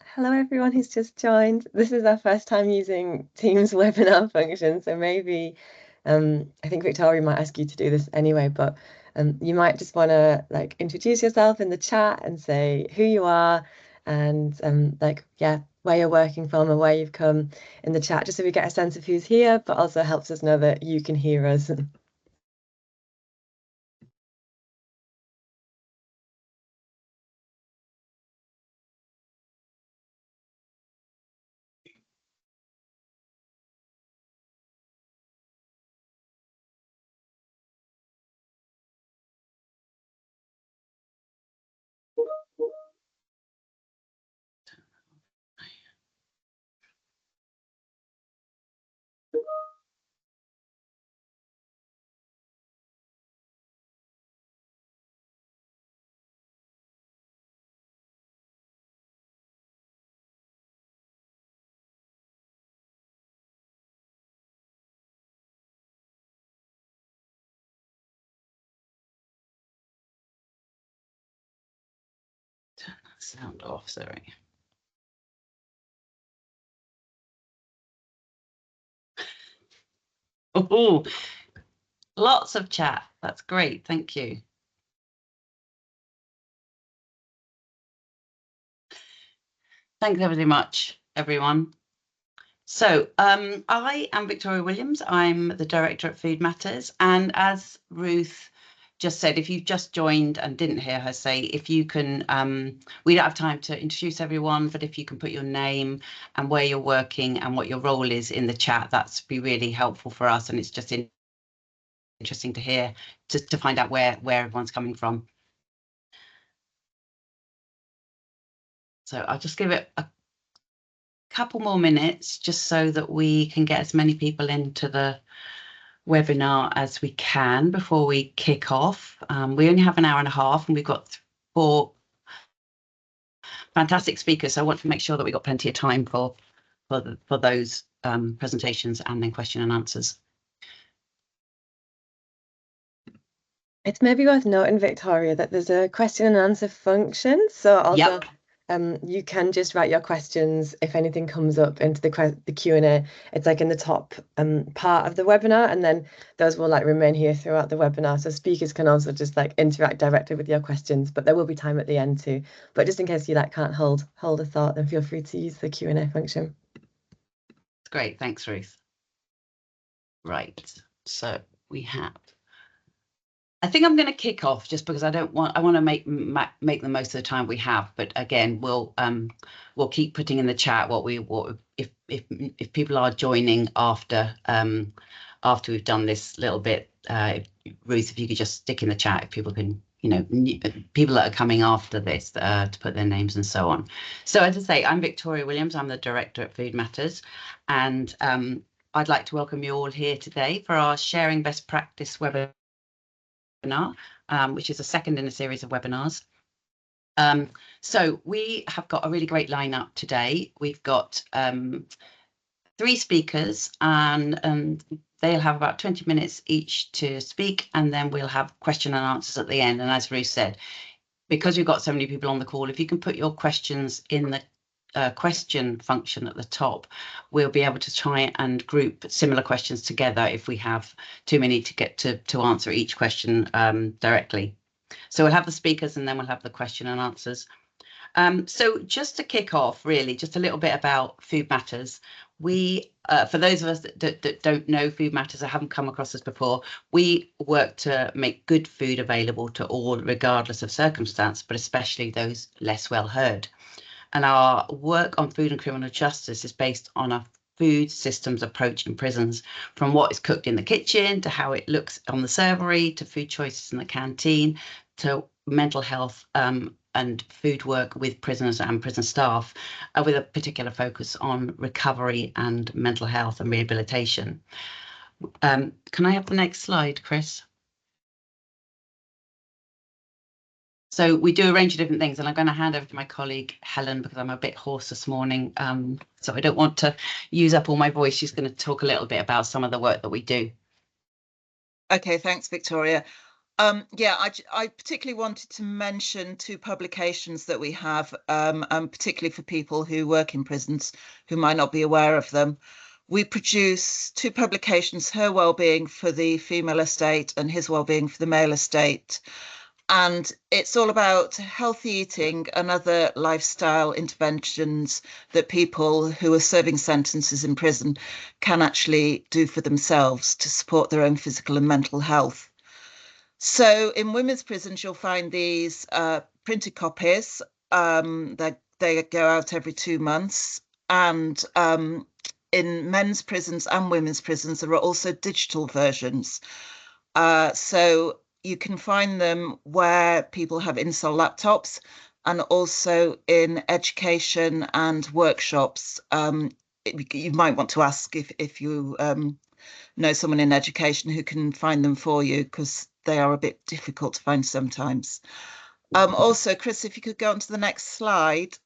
Hello everyone who's just joined. This is our first time using Teams webinar function, so maybe I think Victoria might ask you to do this anyway, but you might just want to like introduce yourself in the chat and say who you are and where you're working from and where you've come in the chat, just so we get a sense of who's here, but also helps us know that you can hear us. Turn that sound off, sorry. Oh, lots of chat. That's great. Thank you. Thanks ever so much, everyone. So I am Victoria Williams. I'm the director at Food Matters. And as Ruth just said, if you've just joined and didn't hear her say, if you can, we don't have time to introduce everyone, but if you can put your name and where you're working and what your role is in the chat, that's be really helpful for us. And it's just interesting to hear, to find out where everyone's coming from. So I'll just give it a couple more minutes just so that we can get as many people into the webinar as we can before we kick off. We only have an hour and a half and we've got 4 fantastic speakers, so I want to make sure that we've got plenty of time for those presentations and then question and answers. It's maybe worth noting, Victoria, that there's a question and answer function. So also, you can just write your questions if anything comes up into the Q&A. It's like in the top part of the webinar, and then those will like remain here throughout the webinar. So speakers can also just like interact directly with your questions, but there will be time at the end too. But just in case you like can't hold a thought, then feel free to use the Q&A function. Great, thanks, Ruth. Right, so we have. I think I'm going to kick off just because I want to make the most of the time we have. But again, we'll keep putting in the chat if people are joining after we've done this little bit. Ruth, if you could just stick in the chat if people can, people that are coming after this to put their names and so on. So as I say, I'm Victoria Williams. I'm the director at Food Matters, and I'd like to welcome you all here today for our Sharing Best Practice webinar. Which is a second in a series of webinars. So we have got a really great lineup today. We've got 3 speakers and they'll have about 20 minutes each to speak, and then we'll have question and answers at the end. And as Ruth said, because we've got so many people on the call, if you can put your questions in the question function at the top, we'll be able to try and group similar questions together if we have too many to get to answer each question directly. So we'll have the speakers and then we'll have the question and answers. So just to kick off, really, just a little bit about Food Matters. We, for those of us that don't know Food Matters or haven't come across us before, we work to make good food available to all, regardless of circumstance, but especially those less well heard. And our work on food and criminal justice is based on a food systems approach in prisons, from what is cooked in the kitchen to how it looks on the servery, to food choices in the canteen, to mental health and food work with prisoners and prison staff, with a particular focus on recovery and mental health and rehabilitation. Can I have the next slide, Chris? So we do a range of different things, and I'm going to hand over to my colleague Helen because I'm a bit hoarse this morning. So I don't want to use up all my voice. She's going to talk a little bit about some of the work that we do. Okay, thanks, Victoria. Yeah, I particularly wanted to mention 2 publications that we have, and particularly for people who work in prisons who might not be aware of them. We produce 2 publications, Her Wellbeing for the female estate and His Wellbeing for the male estate. And it's all about healthy eating and other lifestyle interventions that people who are serving sentences in prison can actually do for themselves to support their own physical and mental health. So in women's prisons, you'll find these printed copies. They go out every 2 months. And in men's prisons and women's prisons, there are also digital versions. So you can find them where people have install laptops, and also in education and workshops. You might want to ask if you know someone in education who can find them for you, because they are a bit difficult to find sometimes. Also, Chris, if you could go on to the next slide.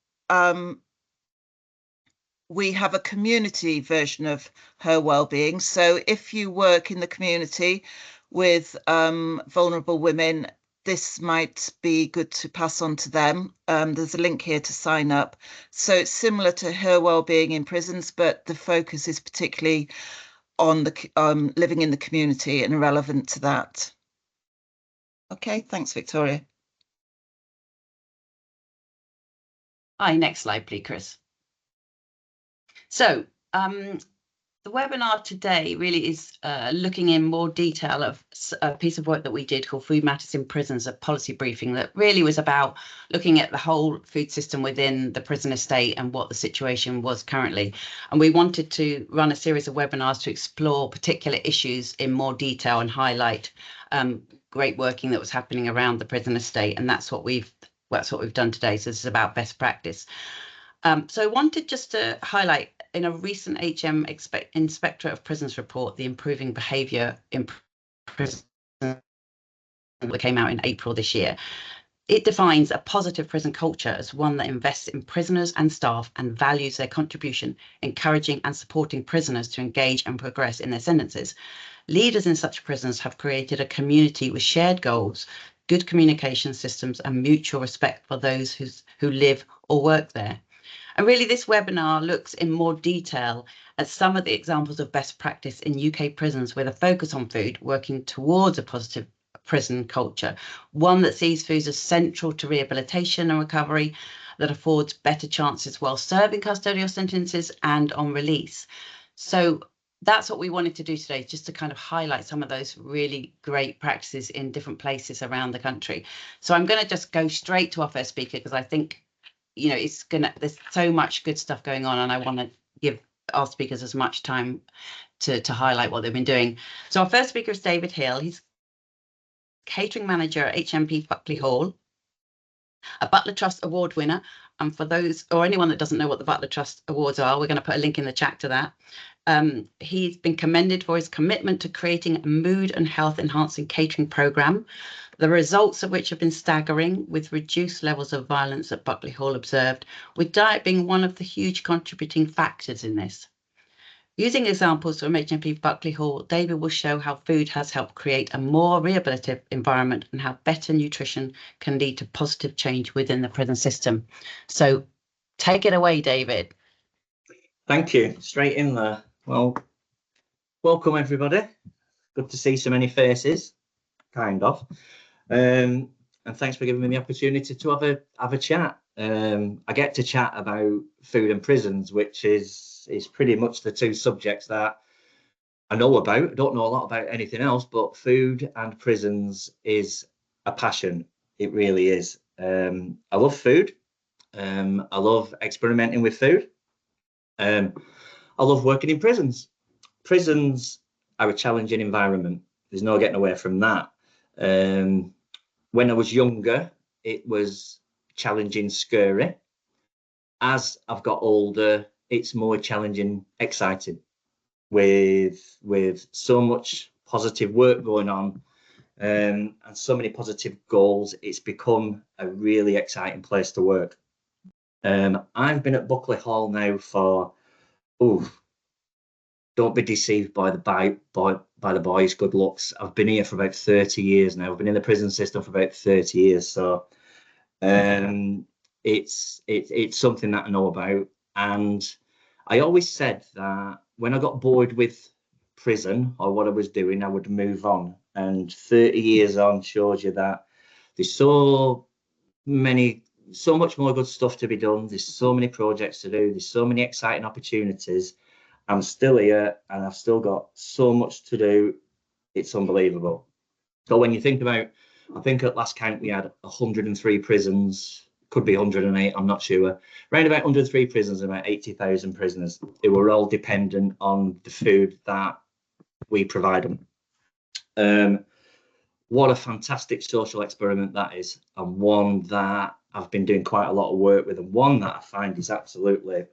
We have a community version of Her Wellbeing. So if you work in the community with vulnerable women, this might be good to pass on to them. There's a link here to sign up. So it's similar to Her Wellbeing in prisons, but the focus is particularly on the living in the community and relevant to that. Okay, thanks, Victoria. Hi, next slide, please, Chris. So the webinar today really is looking in more detail of a piece of work that we did called Food Matters in Prisons, a policy briefing that really was about looking at the whole food system within the prison estate and what the situation was currently. And we wanted to run a series of webinars to explore particular issues in more detail and highlight great working that was happening around the prison estate. And that's what we've done today. So this is about best practice. So I wanted just to highlight, in a recent HM Inspector of Prisons report, the Improving Behaviour in Prison that came out in April this year. It defines a positive prison culture as one that invests in prisoners and staff and values their contribution, encouraging and supporting prisoners to engage and progress in their sentences. Leaders in such prisons have created a community with shared goals, good communication systems, and mutual respect for those who live or work there. And really, this webinar looks in more detail at some of the examples of best practice in UK prisons with a focus on food, working towards a positive prison culture, one that sees food as central to rehabilitation and recovery, that affords better chances while serving custodial sentences and on release. So that's what we wanted to do today, just to kind of highlight some of those really great practices in different places around the country. So I'm going to just go straight to our first speaker, because I think there's so much good stuff going on, and I want to give our speakers as much time to highlight what they've been doing. So our first speaker is David Hill. He's catering manager at HMP Buckley Hall, a Butler Trust Award winner. And for those or anyone that doesn't know what the Butler Trust Awards are, we're going to put a link in the chat to that. He's been commended for his commitment to creating a mood and health enhancing catering programme, the results of which have been staggering, with reduced levels of violence at Buckley Hall observed, with diet being one of the huge contributing factors in this. Using examples from HMP Buckley Hall, David will show how food has helped create a more rehabilitative environment and how better nutrition can lead to positive change within the prison system. So take it away, David. Thank you. Straight in there. Well, welcome everybody. Good to see so many faces, kind of. And thanks for giving me the opportunity to have a chat. I get to chat about food and prisons, which is pretty much the 2 subjects that I know about. I don't know a lot about anything else, but food and prisons is a passion. It really is. I love food. I love experimenting with food. I love working in prisons. Prisons are a challenging environment. There's no getting away from that. When I was younger, it was challenging, scary. As I've got older, it's more challenging, exciting, with so much positive work going on, and so many positive goals. It's become a really exciting place to work. I've been at Buckley Hall now for, don't be deceived by by the boys, good looks. I've been here for about 30 years now. I've been in the prison system for about 30 years. So it's something that I know about. And I always said that when I got bored with prison or what I was doing, I would move on. And 30 years on shows you that there's so much more good stuff to be done. There's so many projects to do. There's so many exciting opportunities. I'm still here and I've still got so much to do. It's unbelievable. So when you think about, I think at last count we had 103 prisons, could be 108, I'm not sure. Around about 103 prisons and about 80,000 prisoners who were all dependent on the food that we provide them. What a fantastic social experiment that is, and one that I've been doing quite a lot of work with, and one that I find is absolutely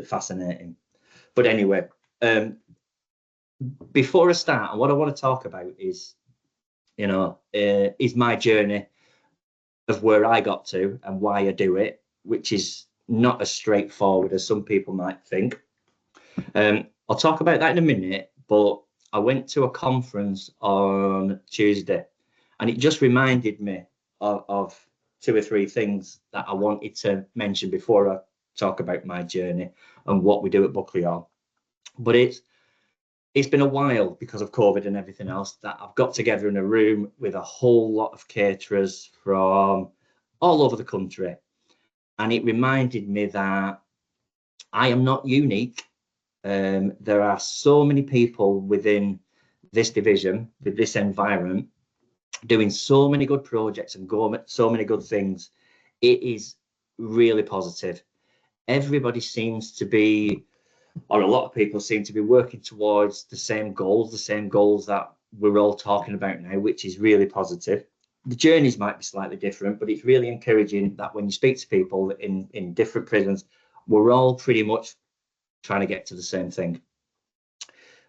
fascinating. But anyway, before I start, and what I want to talk about is, is my journey of where I got to and why I do it, which is not as straightforward as some people might think. I'll talk about that in a minute, but I went to a conference on Tuesday, and it just reminded me of 2 or 3 things that I wanted to mention before I talk about my journey and what we do at Buckley. But it's been a while because of COVID and everything else that I've got together in a room with a whole lot of caterers from all over the country. And it reminded me that I am not unique. There are so many people within this division, with this environment, doing so many good projects and so many good things. It is really positive. Everybody seems to be, or a lot of people seem to be working towards the same goals that we're all talking about now, which is really positive. The journeys might be slightly different, but it's really encouraging that when you speak to people in different prisons, we're all pretty much trying to get to the same thing.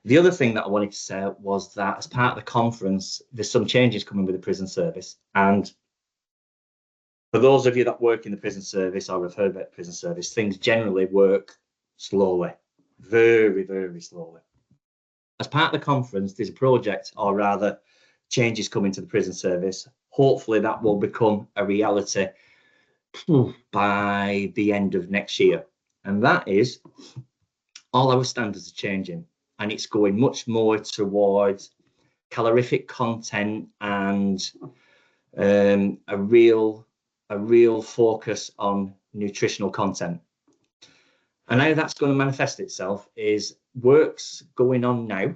The other thing that I wanted to say was that as part of the conference, there's some changes coming with the prison service. And for those of you that work in the prison service or have heard about prison service, things generally work slowly, very, very slowly. As part of the conference, there's a project, or rather changes coming to the prison service. Hopefully that will become a reality by the end of next year. And that is, all our standards are changing, and it's going much more towards calorific content and a real focus on nutritional content. And how that's going to manifest itself is work's going on now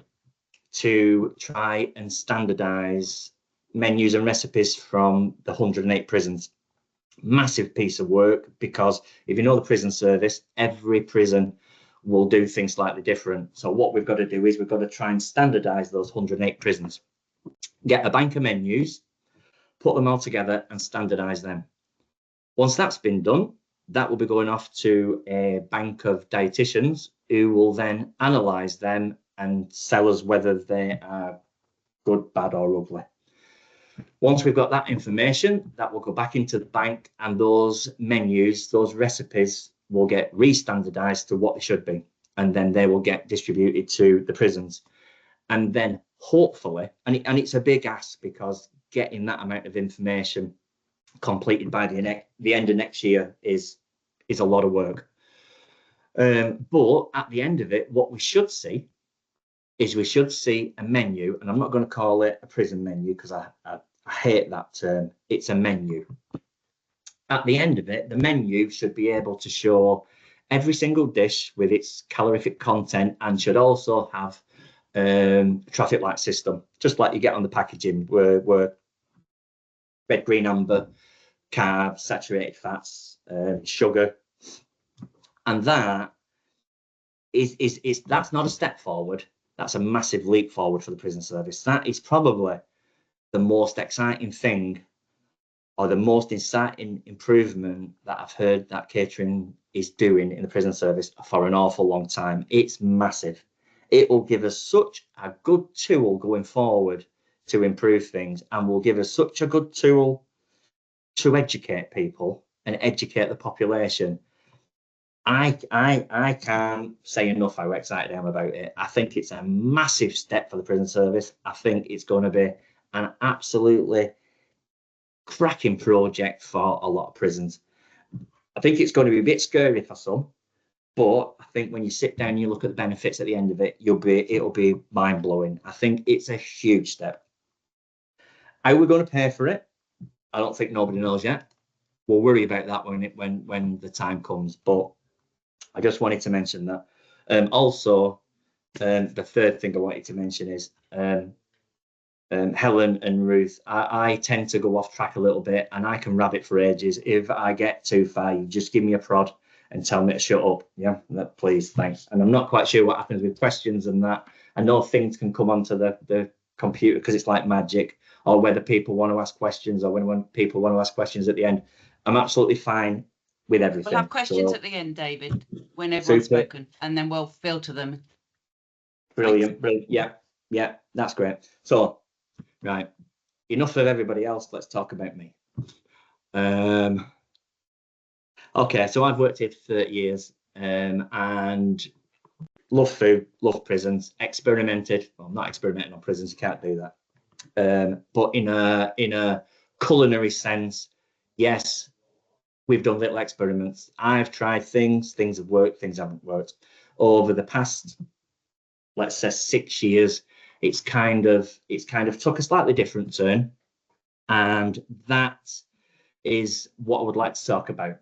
to try and standardize menus and recipes from the 108 prisons. Massive piece of work, because if you know the prison service, every prison will do things slightly different. So what we've got to do is we've got to try and standardize those 108 prisons, get a bank of menus, put them all together and standardize them. Once that's been done, that will be going off to a bank of dietitians who will then analyze them and tell us whether they are good, bad or ugly. Once we've got that information, that will go back into the bank, and those menus, those recipes will get re-standardized to what they should be, and then they will get distributed to the prisons. And then hopefully, and it's a big ask, because getting that amount of information completed by the end of next year is a lot of work. But at the end of it, what we should see is a menu, and I'm not going to call it a prison menu because I hate that term. It's a menu. At the end of it, the menu should be able to show every single dish with its calorific content, and should also have a traffic light system, just like you get on the packaging, where red, green, amber, carbs, saturated fats, sugar. And that is that's not a step forward. That's a massive leap forward for the prison service. That is probably the most exciting thing, or the most exciting improvement that I've heard that catering is doing in the prison service for an awful long time. It's massive. It will give us such a good tool going forward to improve things, and will give us such a good tool to educate people and educate the population. I can't say enough how excited I am about it. I think it's a massive step for the prison service. I think it's going to be an absolutely cracking project for a lot of prisons. I think it's going to be a bit scary for some, but I think when you sit down and you look at the benefits at the end of it, it'll be mind-blowing. I think it's a huge step. How we're going to pay for it, I don't think nobody knows yet. We'll worry about that when the time comes, but I just wanted to mention that. Also, the third thing I wanted to mention is Helen and Ruth. I tend to go off track a little bit, and I can rabbit for ages. If I get too far, you just give me a prod and tell me to shut up. Yeah, please, thanks. And I'm not quite sure what happens with questions and that. I know things can come onto the computer because it's like magic, or whether people want to ask questions, or when people want to ask questions at the end. I'm absolutely fine with everything. We'll have questions at the end, David, when everyone's spoken, and then we'll filter them. Brilliant, brilliant. Yeah, that's great. So, right, enough of everybody else. Let's talk about me. Okay, so I've worked here for 30 years and love food, love prisons, experimented. Well, I'm not experimenting on prisons, you can't do that. But in a culinary sense, yes, we've done little experiments. I've tried things have worked, things haven't worked. Over the past, let's say 6 years, it's kind of took a slightly different turn. And that is what I would like to talk about.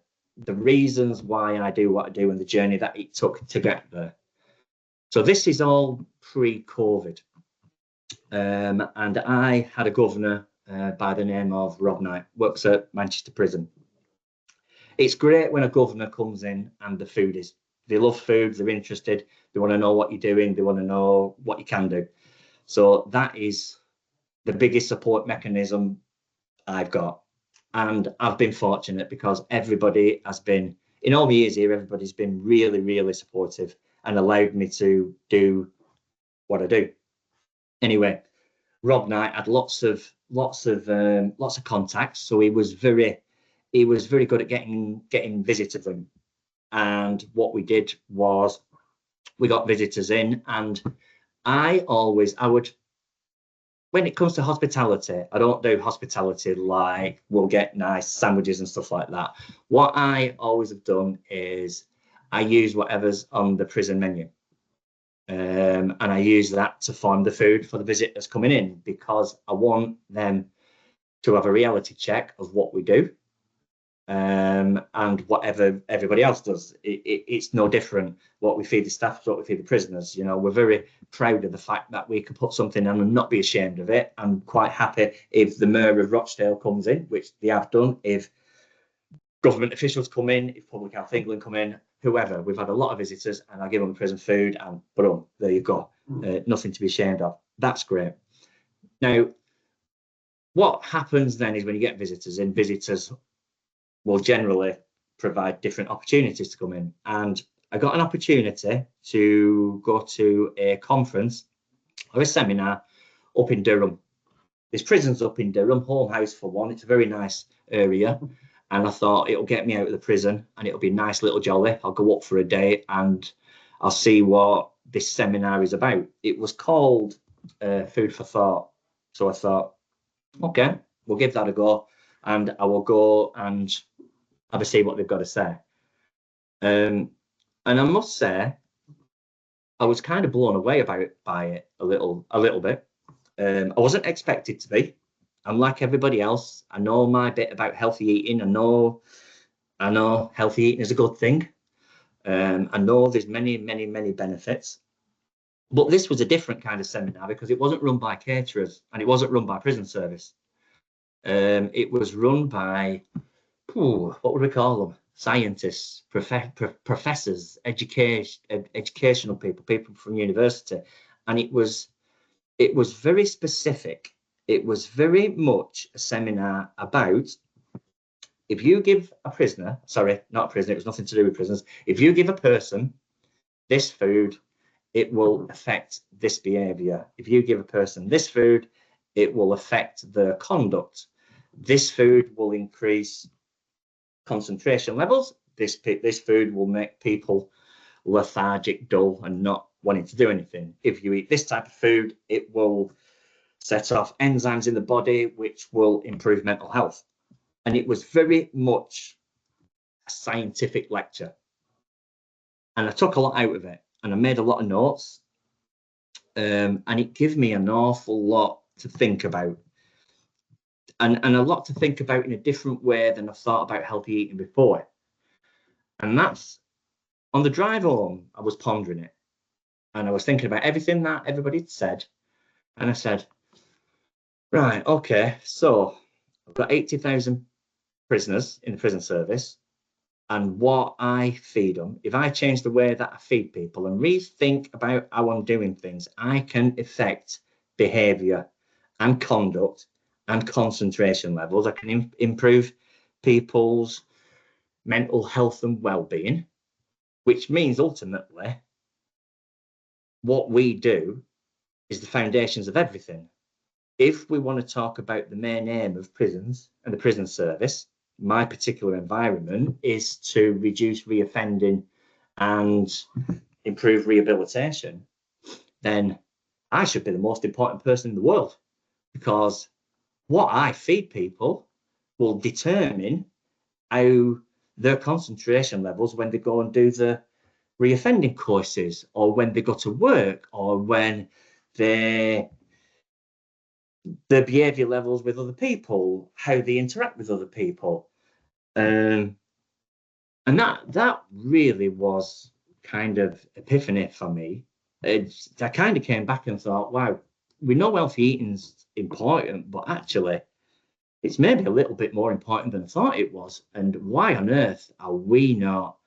The reasons why I do what I do and the journey that it took to get there. So this is all pre-COVID. And I had a governor by the name of Rob Knight, works at Manchester Prison. It's great when a governor comes in and the food is, they love food, they're interested, they want to know what you're doing, they want to know what you can do. So that is the biggest support mechanism I've got. And I've been fortunate because everybody has been, in all the years here, everybody's been really, really supportive and allowed me to do what I do. Anyway, Rob Knight had lots of contacts, so he was very good at getting visitors in. And what we did was we got visitors in, and I would, when it comes to hospitality, I don't do hospitality like we'll get nice sandwiches and stuff like that. What I always have done is I use whatever's on the prison menu. And I use that to form the food for the visitors coming in, because I want them to have a reality check of what we do. And whatever everybody else does, it's no different. What we feed the staff is what we feed the prisoners. You know, we're very proud of the fact that we can put something on and not be ashamed of it. I'm quite happy if the Mayor of Rochdale comes in, which they have done, if government officials come in, if Public Health England come in, whoever. We've had a lot of visitors, and I give them prison food, and boom, there you go. Nothing to be ashamed of. That's great. Now, what happens then is when you get visitors in, visitors will generally provide different opportunities to come in. And I got an opportunity to go to a conference or a seminar up in Durham. There's prisons up in Durham, Home House for one. It's a very nice area. And I thought it'll get me out of the prison and it'll be a nice little jolly. I'll go up for a day and I'll see what this seminar is about. It was called Food for Thought. So I thought, okay, we'll give that a go. And I will go and have a see what they've got to say. And I must say, I was kind of blown away by it a little bit. I wasn't expected to be. I'm like everybody else. I know my bit about healthy eating. I know healthy eating is a good thing. I know there's many benefits. But this was a different kind of seminar because it wasn't run by caterers and it wasn't run by prison service. It was run by, what would we call them? Scientists, professors, educational people from university. And it was very specific. It was very much a seminar about, if you give a prisoner, sorry, not a prisoner, it was nothing to do with prisoners. If you give a person this food, it will affect this behavior. If you give a person this food, it will affect their conduct. This food will increase concentration levels. this food will make people lethargic, dull, and not wanting to do anything. If you eat this type of food, it will set off enzymes in the body, which will improve mental health. And it was very much a scientific lecture. And I took a lot out of it, and I made a lot of notes. And it gave me an awful lot to think about. And a lot to think about in a different way than I've thought about healthy eating before. And that's, on the drive home, I was pondering it. And I was thinking about everything that everybody had said. And I said, right, okay, so I've got 80,000 prisoners in the prison service. And what I feed them, if I change the way that I feed people and rethink about how I'm doing things, I can affect behaviour and conduct and concentration levels. I can improve people's mental health and well-being, which means ultimately what we do is the foundations of everything. If we want to talk about the main aim of prisons and the prison service, my particular environment is to reduce reoffending and improve rehabilitation, then I should be the most important person in the world, because what I feed people will determine how their concentration levels when they go and do the reoffending courses, or when they go to work, or when their behaviour levels with other people, how they interact with other people. And that really was kind of epiphany for me. I kind of came back and thought, wow, we know healthy eating's important, but actually it's maybe a little bit more important than I thought it was. And why on earth are we not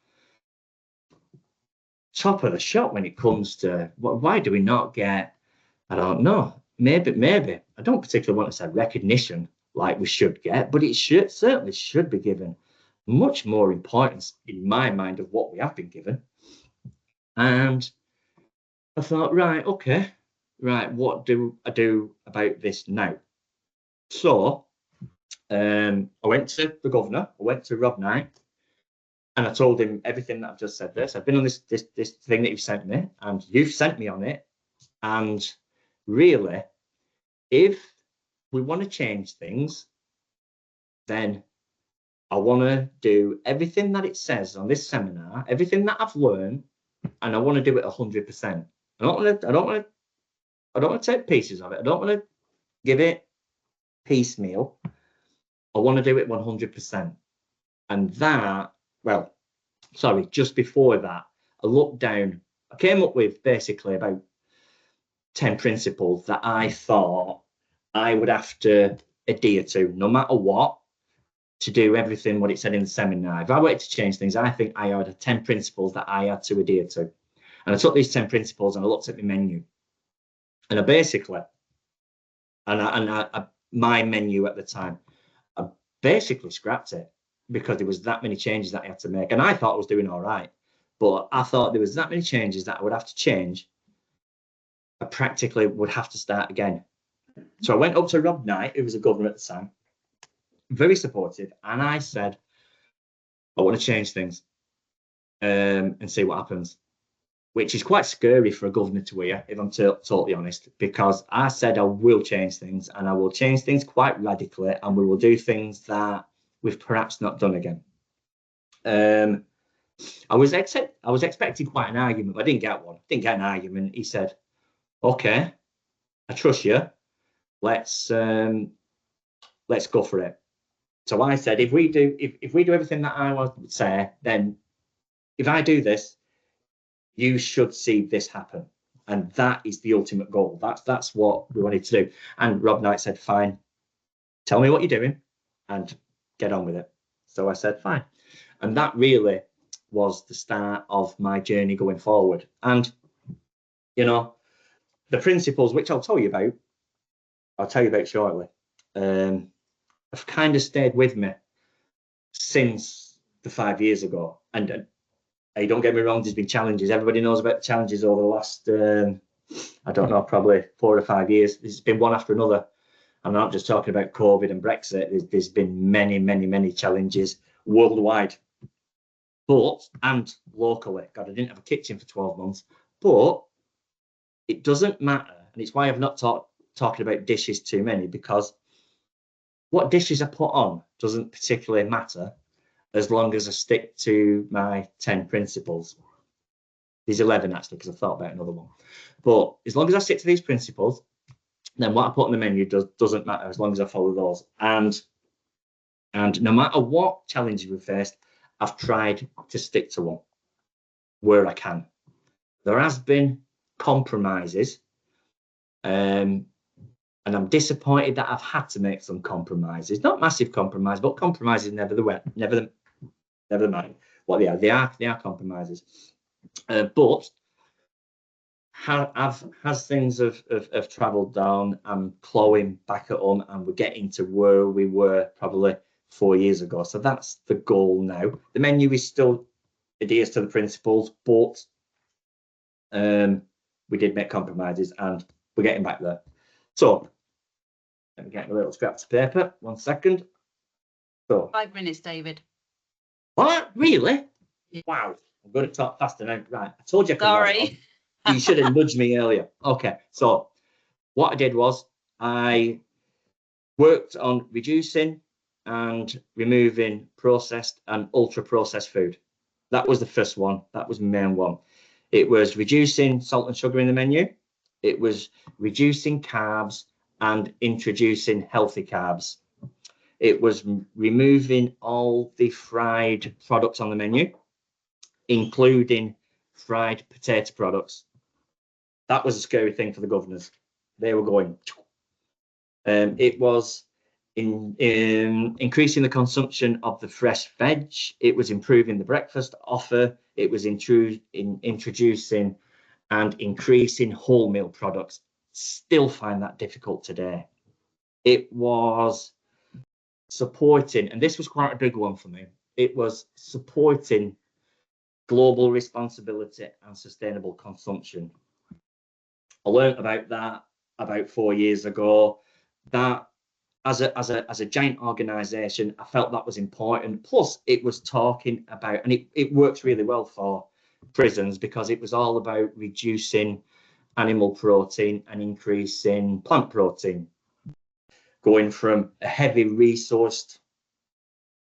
top of the shop when it comes to, why do we not get, I don't know, maybe I don't particularly want to say recognition like we should get, but it certainly should be given much more importance in my mind of what we have been given. And I thought, right, okay, right, what do I do about this now? So I went to the governor, I went to Rob Knight, and I told him everything that I've just said there. So I've been on this thing that you've sent me, and you've sent me on it. And really, if we want to change things, then I want to do everything that it says on this seminar, everything that I've learned, and I want to do it 100%. I don't want to take pieces of it. I don't want to give it piecemeal. I want to do it 100%. And that, well, sorry, just before that, I looked down. I came up with basically about 10 principles that I thought I would have to adhere to, no matter what, to do everything what it said in the seminar. If I wanted to change things, I think I had 10 principles that I had to adhere to. And I took these 10 principles and I looked at the menu. And I basically, my menu at the time, I basically scrapped it because there was that many changes that I had to make. And I thought I was doing all right, but I thought there was that many changes that I would have to change. I practically would have to start again. So I went up to Rob Knight, who was a governor at the time, very supportive, and I said, I want to change things and see what happens, which is quite scary for a governor to hear, if I'm totally honest, because I said I will change things, and I will change things quite radically, and we will do things that we've perhaps not done again. I was expecting quite an argument, but I didn't get one. Didn't get an argument. He said, okay, I trust you. Let's go for it. So I said, if we do everything that I want to say, then if I do this, you should see this happen. And that is the ultimate goal. That's what we wanted to do. And Rob Knight said, fine, tell me what you're doing and get on with it. So I said, fine. And that really was the start of my journey going forward. And, you know, the principles, which I'll tell you about shortly, have kind of stayed with me since the 5 years ago. And hey, don't get me wrong, there's been challenges. Everybody knows about the challenges over the last, I don't know, probably 4 or 5 years. There's been one after another. I'm not just talking about COVID and Brexit. There's been many, many, many challenges worldwide. and locally. God, I didn't have a kitchen for 12 months, but it doesn't matter. And it's why I've not talking about dishes too many, because what dishes I put on doesn't particularly matter as long as I stick to my 10 principles. There's 11 actually, because I thought about another one. But as long as I stick to these principles, then what I put on the menu doesn't matter as long as I follow those. And no matter what challenges we faced, I've tried to stick to one where I can. There has been compromises, and I'm disappointed that I've had to make some compromises. Not massive compromise, but compromises never mind what they are. They are compromises. But as things have travelled down, I'm clawing back at them, and we're getting to where we were probably 4 years ago. So that's the goal now. The menu is still adheres to the principles, but we did make compromises, and we're getting back there. So let me get a little scraps of paper. 1 second. So 5 minutes, David. what? Really? Yeah. Wow. I'm going to talk faster now. Right. I told you. Sorry. You should have nudged me earlier. Okay. So what I did was I worked on reducing and removing processed and ultra processed food. That was the first one. That was the main one. It was reducing salt and sugar in the menu. It was reducing carbs and introducing healthy carbs. It was removing all the fried products on the menu, including fried potato products. That was a scary thing for the governors. They were going. It was increasing the consumption of the fresh veg. It was improving the breakfast offer. It was introducing and increasing wholemeal products. Still find that difficult today. It was supporting, and this was quite a big one for me, it was supporting global responsibility and sustainable consumption. I learned about that about 4 years ago. That as a giant organization, I felt that was important. Plus, it was talking about, and it works really well for prisons, because it was all about reducing animal protein and increasing plant protein, going from a heavy resourced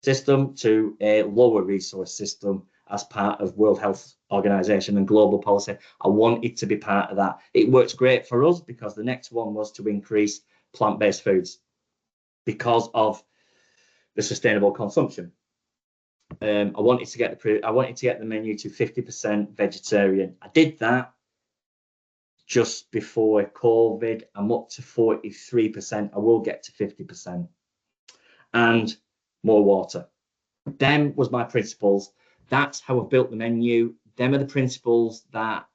system to a lower resource system as part of World Health Organization and global policy. I wanted to be part of that. It works great for us because the next one was to increase plant-based foods because of the sustainable consumption. I wanted to get the menu to 50% vegetarian. I did that just before COVID. I'm up to 43%. I will get to 50%. And more water. Them was my principles. That's how I've built the menu. Them are the principles that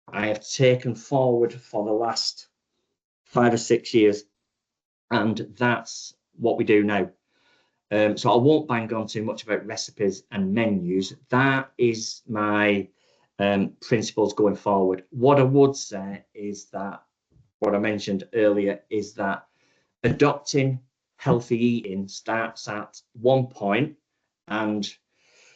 I have taken forward for the last 5 or 6 years. And that's what we do now. So I won't bang on too much about recipes and menus. That is my principles going forward. What I would say is that what I mentioned earlier is that adopting healthy eating starts at one point and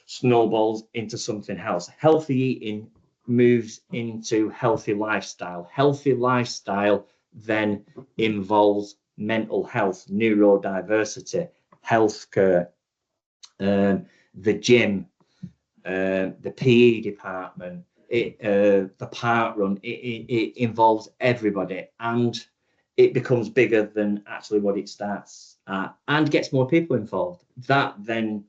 snowballs into something else. Healthy eating moves into healthy lifestyle. Healthy lifestyle then involves mental health, neurodiversity, healthcare, the gym, the PE department, the park run. It involves everybody, and it becomes bigger than actually what it starts at, and gets more people involved. That then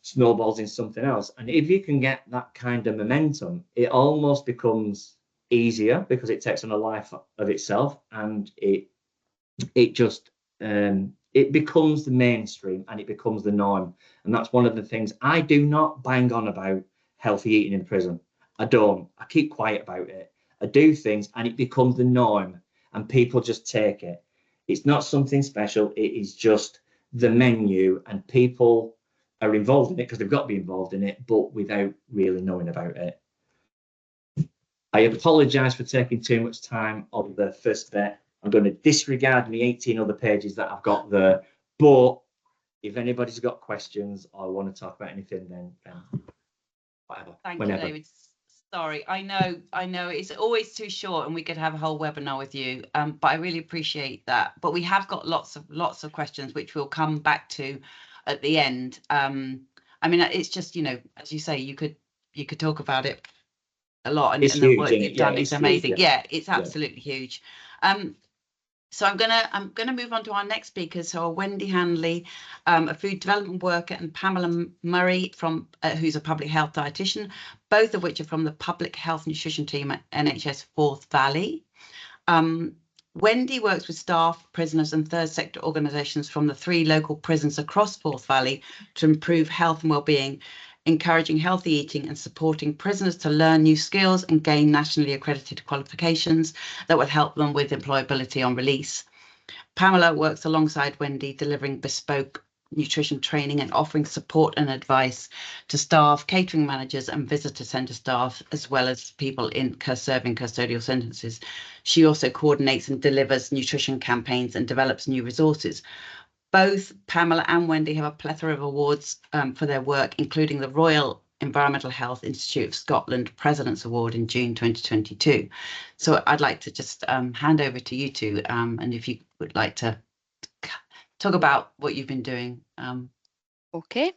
snowballs in something else. And if you can get that kind of momentum, it almost becomes easier because it takes on a life of itself, and it just it becomes the mainstream and it becomes the norm. And that's one of the things I do not bang on about healthy eating in prison. I don't. I keep quiet about it. I do things and it becomes the norm and people just take it. It's not something special. It is just the menu, and people are involved in it because they've got to be involved in it, but without really knowing about it. I apologise for taking too much time on the first bit. I'm going to disregard the 18 other pages that I've got there. But if anybody's got questions or want to talk about anything, then whatever. Thank whenever. you, David. Sorry, I know it's always too short and we could have a whole webinar with you, but I really appreciate that. But we have got lots of questions which we'll come back to at the end. I mean, it's just, you know, as you say, you could talk about it a lot, and the work you've done is amazing. Yeah, it's absolutely huge. So I'm gonna move on to our next speakers. So Wendy Handley, a food development worker, and Pamela Murray from who's a public health dietitian, both of which are from the public health nutrition team at NHS Forth Valley. Wendy works with staff, prisoners, and third sector organisations from the 3 local prisons across Forth Valley to improve health and wellbeing, encouraging healthy eating and supporting prisoners to learn new skills and gain nationally accredited qualifications that will help them with employability on release. Pamela works alongside Wendy, delivering bespoke nutrition training and offering support and advice to staff, catering managers and visitor centre staff, as well as people in serving custodial sentences. She also coordinates and delivers nutrition campaigns and develops new resources. Both Pamela and Wendy have a plethora of awards for their work, including the Royal Environmental Health Institute of Scotland President's Award in June 2022. So I'd like to just hand over to you two, and if you would like to talk about what you've been doing. Okay,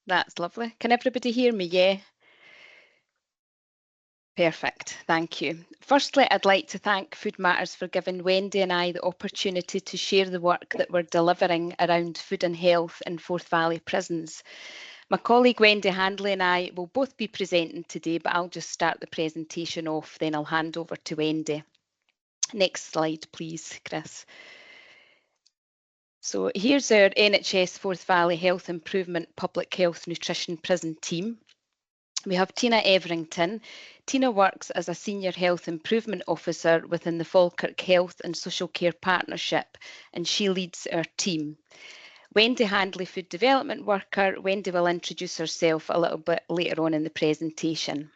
that's lovely. Can everybody hear me? Yeah. Perfect, thank you. Firstly, I'd like to thank Food Matters for giving Wendy and I the opportunity to share the work that we're delivering around food and health in Forth Valley prisons. My colleague Wendy Handley and I will both be presenting today, but I'll just start the presentation off, then I'll hand over to Wendy. Next slide, please, Chris. So here's our NHS Forth Valley Health Improvement Public Health Nutrition Prison team. We have Tina Everington. Tina works as a Senior Health Improvement Officer within the Falkirk Health and Social Care Partnership, and she leads our team. Wendy Handley, Food Development Worker. Wendy will introduce herself a little bit later on in the presentation.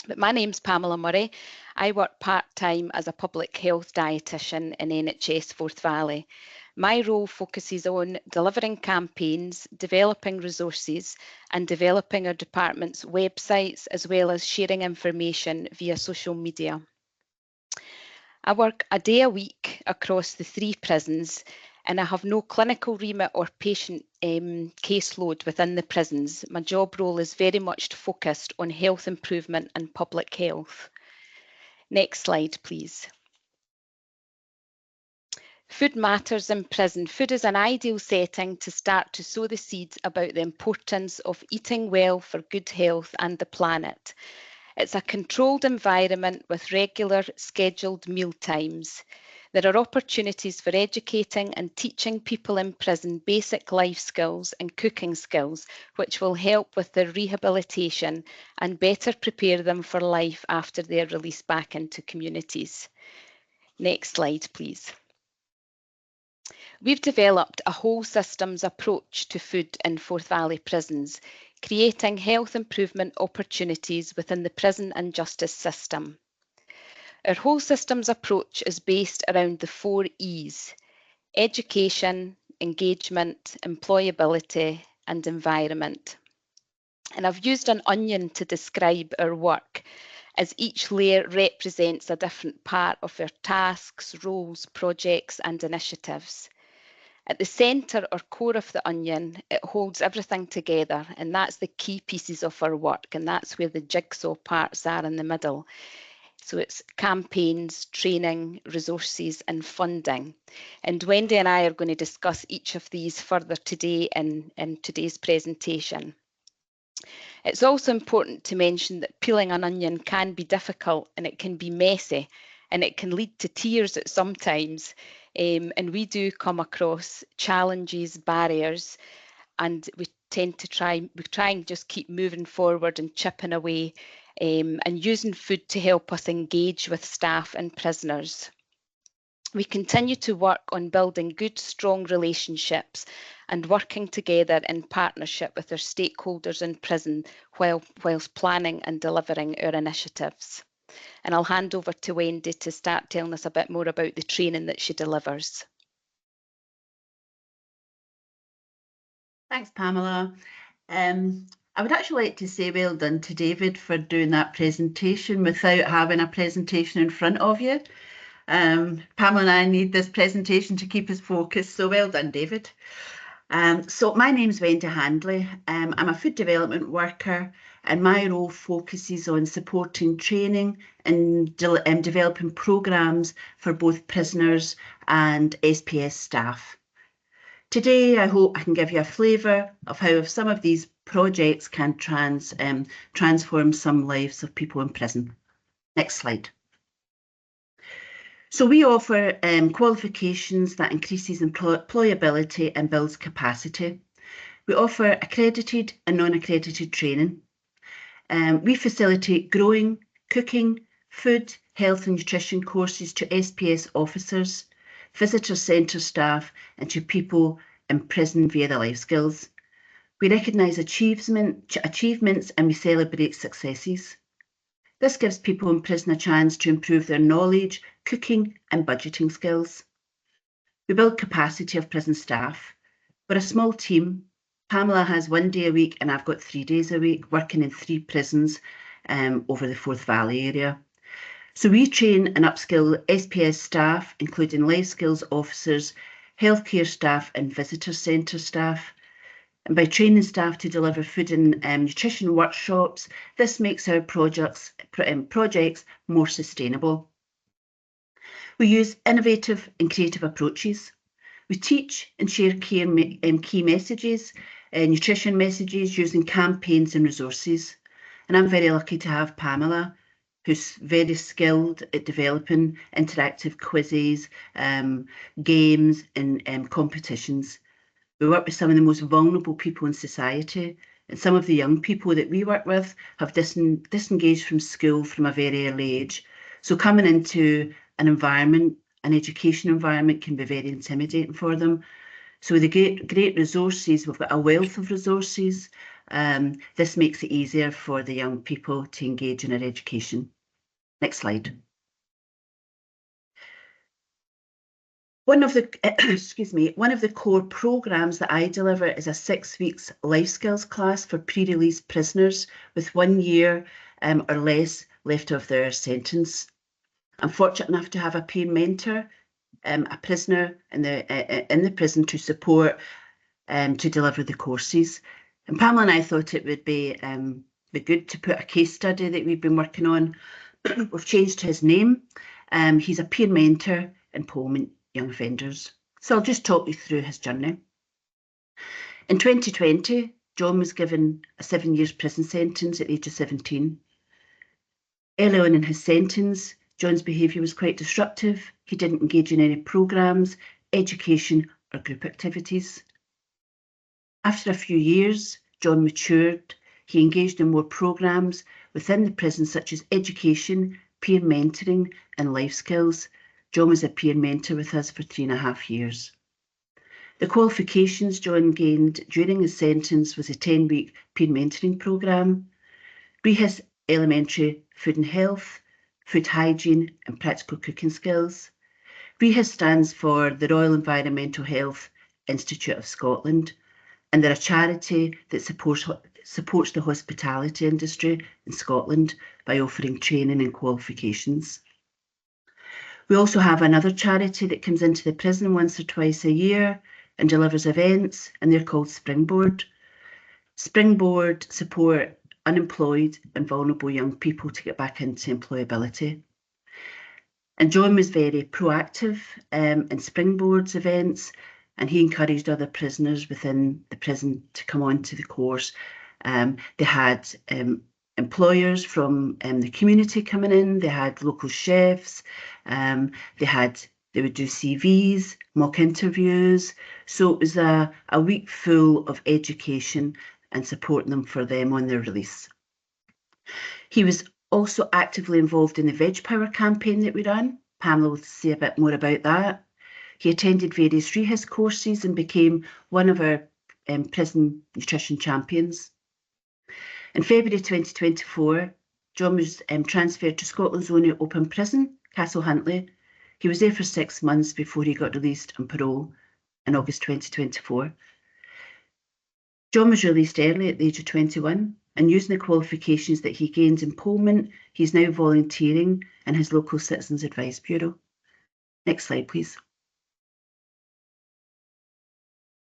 But my name's Pamela Murray. I work part-time as a public health dietitian in NHS Forth Valley. My role focuses on delivering campaigns, developing resources, and developing our department's websites, as well as sharing information via social media. I work a day a week across the 3 prisons, and I have no clinical remit or patient caseload within the prisons. My job role is very much focused on health improvement and public health. Next slide, please. Food matters in prison. Food is an ideal setting to start to sow the seeds about the importance of eating well for good health and the planet. It's a controlled environment with regular scheduled meal times. There are opportunities for educating and teaching people in prison basic life skills and cooking skills, which will help with their rehabilitation and better prepare them for life after they are released back into communities. Next slide, please. We've developed a whole systems approach to food in Forth Valley prisons, creating health improvement opportunities within the prison and justice system. Our whole systems approach is based around the 4 E's: education, engagement, employability, and environment. And I've used an onion to describe our work, as each layer represents a different part of our tasks, roles, projects, and initiatives. At the centre or core of the onion, it holds everything together, and that's the key pieces of our work, and that's where the jigsaw parts are in the middle. So it's campaigns, training, resources, and funding. And Wendy and I are going to discuss each of these further today in today's presentation. It's also important to mention that peeling an onion can be difficult, and it can be messy, and it can lead to tears at some times. And we do come across challenges, barriers, and we try and just keep moving forward and chipping away, and using food to help us engage with staff and prisoners. We continue to work on building good, strong relationships and working together in partnership with our stakeholders in prison whilst planning and delivering our initiatives. And I'll hand over to Wendy to start telling us a bit more about the training that she delivers. Thanks, Pamela. I I would actually like to say well done to David for doing that presentation without having a presentation in front of you. Pamela and I need this presentation to keep us focused, so well done, David. So my name's Wendy Handley. I'm a food development worker, and my role focuses on supporting training and developing programmes for both prisoners and SPS staff. Today, I hope I can give you a flavour of how some of these projects can transform some lives of people in prison. Next slide. So we offer qualifications that increases employability and builds capacity. We offer accredited and non-accredited training. We facilitate growing, cooking, food, health and nutrition courses to SPS officers, visitor centre staff and to people in prison via the life skills. We recognise achievements and we celebrate successes. This gives people in prison a chance to improve their knowledge, cooking and budgeting skills. We build capacity of prison staff. We're a small team. Pamela has 1 day a week and I've got 3 days a week working in 3 prisons over the Forth Valley area. So we train and upskill SPS staff, including life skills officers, healthcare staff and visitor centre staff. And by training staff to deliver food and nutrition workshops, this makes our projects more sustainable. We use innovative and creative approaches. We teach and share key messages, nutrition messages using campaigns and resources. And I'm very lucky to have Pamela, who's very skilled at developing interactive quizzes, games and competitions. We work with some of the most vulnerable people in society, and some of the young people that we work with have disengaged from school from a very early age. So coming into an environment, an education environment, can be very intimidating for them. So with the great resources, we've got a wealth of resources. This makes it easier for the young people to engage in their education. Next slide. One of the core programmes that I deliver is a 6 weeks life skills class for pre-release prisoners with 1 year or less left of their sentence. I'm fortunate enough to have a peer mentor, a prisoner in the prison to support to deliver the courses. And Pamela and I thought it would be good to put a case study that we've been working on. We've changed his name. He's a peer mentor in Pullman young offenders. So I'll just talk you through his journey. In 2020, John was given a 7 years prison sentence at the age of 17. Early on in his sentence, John's behaviour was quite disruptive. He didn't engage in any programmes, education or group activities. After a few years, John matured. He engaged in more programmes within the prison, such as education, peer mentoring and life skills. John was a peer mentor with us for 3.5 years. The qualifications John gained during his sentence was a 10-week peer mentoring programme, REHIS elementary food and health, food hygiene and practical cooking skills. REHIS stands for the Royal Environmental Health Institute of Scotland, and they're a charity that supports the hospitality industry in Scotland by offering training and qualifications. We also have another charity that comes into the prison once or twice a year and delivers events, and they're called Springboard. Springboard support unemployed and vulnerable young people to get back into employability. And John was very proactive in Springboard's events, and he encouraged other prisoners within the prison to come on to the course. They had employers from the community coming in, they had local chefs, they would do CVs, mock interviews. So it was a week full of education and supporting them for them on their release. He was also actively involved in the Veg Power campaign that we ran. Pamela will say a bit more about that. He attended various REHIS courses and became one of our prison nutrition champions. In February 2024, John was transferred to Scotland's only open prison, Castle Handley. He was there for 6 months before he got released on parole in August 2024. John was released early at the age of 21, and using the qualifications that he gained in Pullman, he's now volunteering in his local Citizens Advice Bureau. Next slide, please.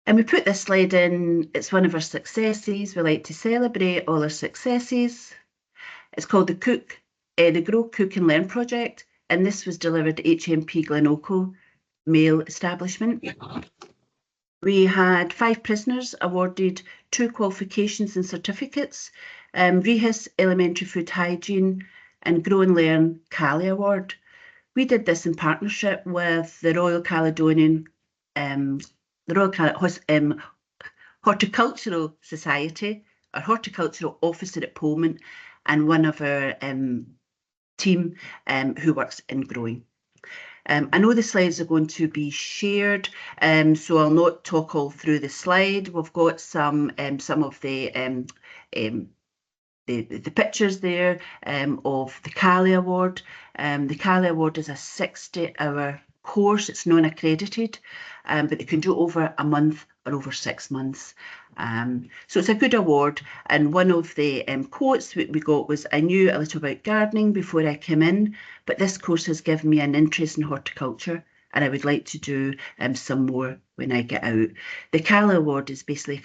And we put this slide in, it's one of our successes. We like to celebrate all our successes. It's called the Grow, Cook and Learn project, and this was delivered at HMP Glencoe Male Establishment. We had 5 prisoners awarded 2 qualifications and certificates, REHIS Elementary Food Hygiene and Grow and Learn Cali Award. We did this in partnership with the Royal Caledonian Horticultural Society, our horticultural officer at Pullman, and one of our team who works in growing. I know the slides are going to be shared, so I'll not talk all through the slide. We've got some of the pictures there of the Cali Award. The Cali Award is a 60-hour course. It's non-accredited, but they can do it over a month or over 6 months. So it's a good award. And one of the quotes that we got was, "I knew a little about gardening before I came in, but this course has given me an interest in horticulture, and I would like to do some more when I get out." The Cali Award is basically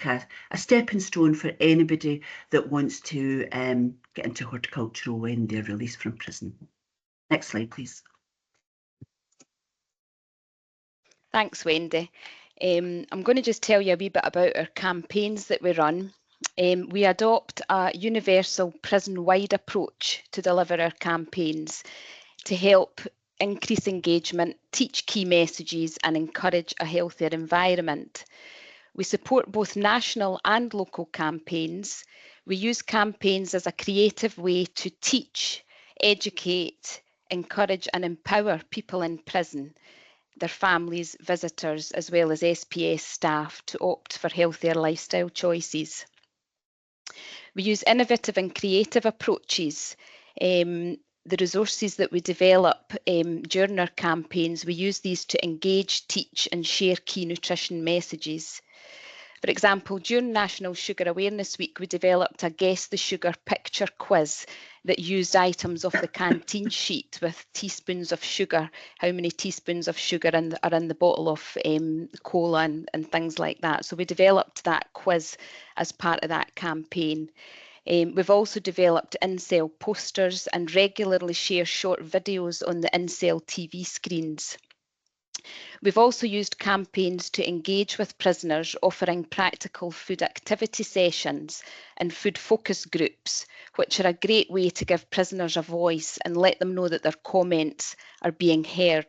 a stepping stone for anybody that wants to get into horticulture when they're released from prison. Next slide, please. Thanks, Wendy. I'm going to just tell you a wee bit about our campaigns that we run. We adopt a universal prison-wide approach to deliver our campaigns to help increase engagement, teach key messages and encourage a healthier environment. We support both national and local campaigns. We use campaigns as a creative way to teach, educate, encourage and empower people in prison, their families, visitors, as well as SPS staff to opt for healthier lifestyle choices. We use innovative and creative approaches. The resources that we develop during our campaigns, we use these to engage, teach and share key nutrition messages. For example, during National Sugar Awareness Week, we developed a Guess the Sugar picture quiz that used items off the canteen sheet with teaspoons of sugar, how many teaspoons of sugar are in the bottle of cola and things like that. So we developed that quiz as part of that campaign. We've also developed in-cell posters and regularly share short videos on the in-cell TV screens. We've also used campaigns to engage with prisoners, offering practical food activity sessions and food focus groups, which are a great way to give prisoners a voice and let them know that their comments are being heard.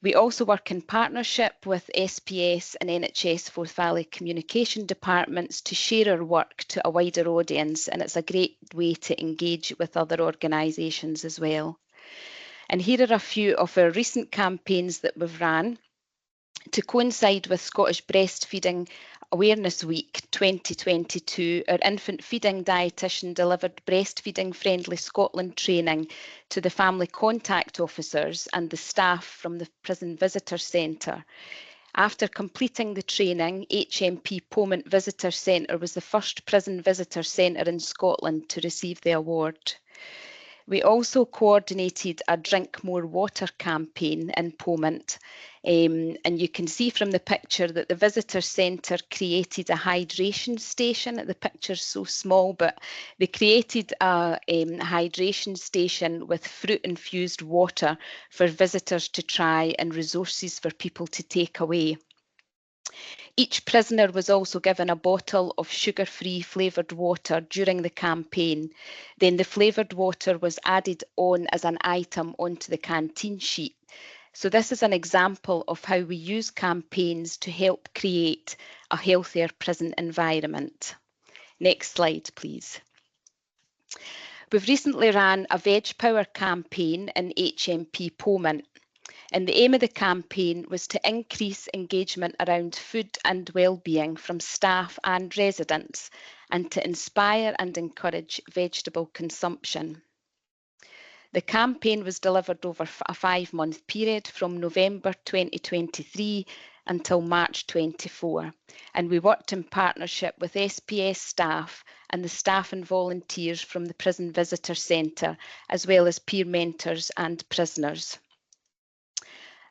We also work in partnership with SPS and NHS Forth Valley Communication Departments to share our work to a wider audience, and it's a great way to engage with other organisations as well. And here are a few of our recent campaigns that we've ran. To coincide with Scottish Breastfeeding Awareness Week 2022, our infant feeding dietitian delivered Breastfeeding Friendly Scotland training to the family contact officers and the staff from the Prison Visitor Centre. After completing the training, HMP Pullman Visitor Centre was the first prison visitor centre in Scotland to receive the award. We also coordinated a Drink More Water campaign in Pullman, and you can see from the picture that the visitor centre created a hydration station. The picture's so small, but they created a hydration station with fruit-infused water for visitors to try and resources for people to take away. Each prisoner was also given a bottle of sugar-free flavoured water during the campaign. Then the flavoured water was added on as an item onto the canteen sheet. So this is an example of how we use campaigns to help create a healthier prison environment. Next slide, please. We've recently ran a Veg Power campaign in HMP Pullman. And the aim of the campaign was to increase engagement around food and wellbeing from staff and residents, and to inspire and encourage vegetable consumption. The campaign was delivered over a 5-month period from November 2023 until March 24, and we worked in partnership with SPS staff and the staff and volunteers from the Prison Visitor Centre, as well as peer mentors and prisoners.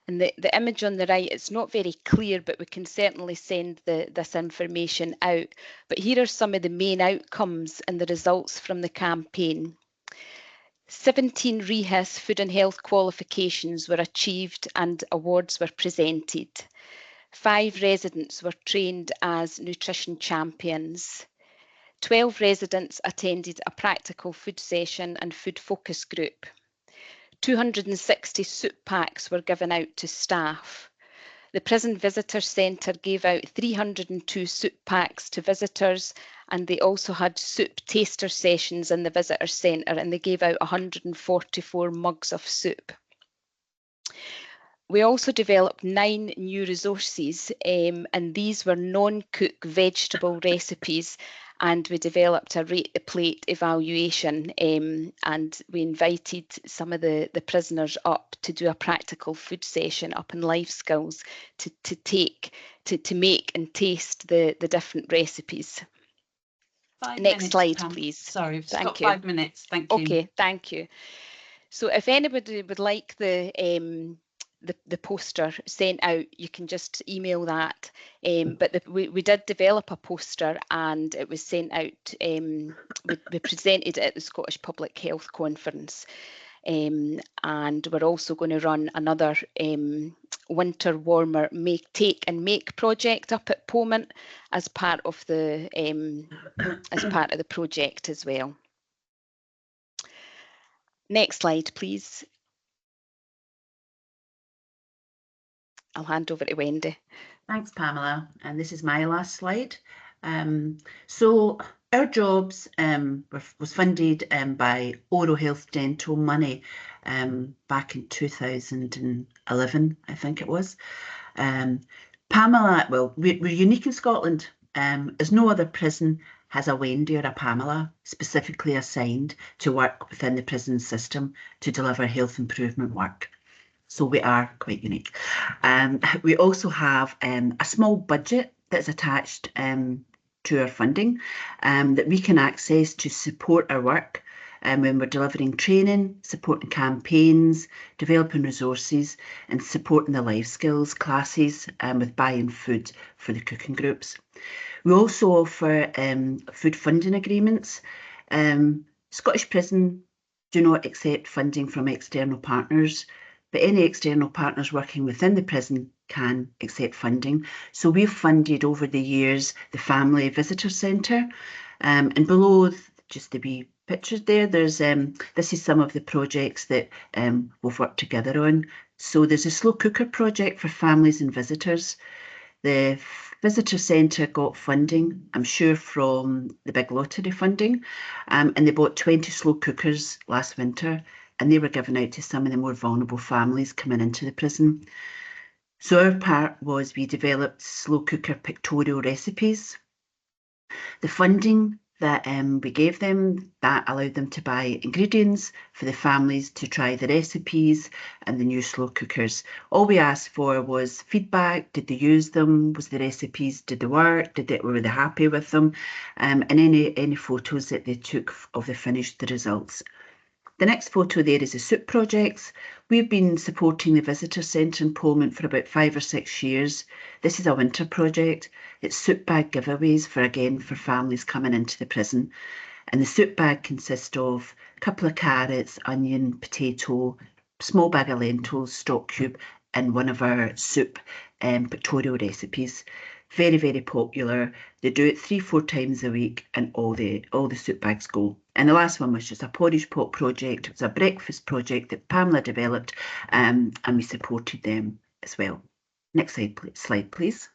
And the image on the right, it's not very clear, but we can certainly send this information out. But here are some of the main outcomes and the results from the campaign. 17 REHIS food and health qualifications were achieved and awards were presented. 5 residents were trained as nutrition champions. 12 residents attended a practical food session and food focus group. 260 soup packs were given out to staff. The Prison Visitor Centre gave out 302 soup packs to visitors, and they also had soup taster sessions in the Visitor Centre, and they gave out 144 mugs of soup. We also developed 9 new resources, and these were non-cook vegetable recipes, and we developed a rate the plate evaluation, and we invited some of the prisoners up to do a practical food session up in life skills to make and taste the different recipes. Next slide, Pam, please. Sorry, we've got 5 minutes. Thank you. Okay, thank you. So if anybody would like the poster sent out, you can just email that. But we did develop a poster, and it was sent out. We presented it at the Scottish Public Health Conference, and we're also going to run another winter warmer take and make project up at Pomont as part of the project as well. Next slide, please. I'll hand over to Wendy. Thanks, Pamela. And this is my last slide. So our jobs was funded by Oral Health Dental money back in 2011, I think it was. Pamela, well, we're unique in Scotland, as no other prison has a Wendy or a Pamela specifically assigned to work within the prison system to deliver health improvement work. So we are quite unique. We also have a small budget that's attached to our funding that we can access to support our work when we're delivering training, supporting campaigns, developing resources, and supporting the life skills classes with buying food for the cooking groups. We also offer food funding agreements. Scottish Prison do not accept funding from external partners, but any external partners working within the prison can accept funding. So we've funded over the years the Family Visitor Centre, and below just the wee pictures there, there's this is some of the projects that we've worked together on. So there's a slow cooker project for families and visitors. The Visitor Centre got funding, I'm sure, from the big lottery funding, and they bought 20 slow cookers last winter, and they were given out to some of the more vulnerable families coming into the prison. So our part was we developed slow cooker pictorial recipes. The funding that we gave them, that allowed them to buy ingredients for the families to try the recipes and the new slow cookers. All we asked for was feedback. Did they use them? Was the recipes, did they work? Were they happy with them? And any photos that they took of the finished results. The next photo there is the soup projects. We've been supporting the Visitor Centre in Pomont for about 5 or 6 years. This is a winter project. It's soup bag giveaways for families coming into the prison. And the soup bag consists of a couple of carrots, onion, potato, small bag of lentils, stock cube, and one of our soup pictorial recipes. Very, very popular. They do it 3-4 times a week, and all the soup bags go. And the last one was just a porridge pot project. It was a breakfast project that Pamela developed, and we supported them as well. Next slide, please.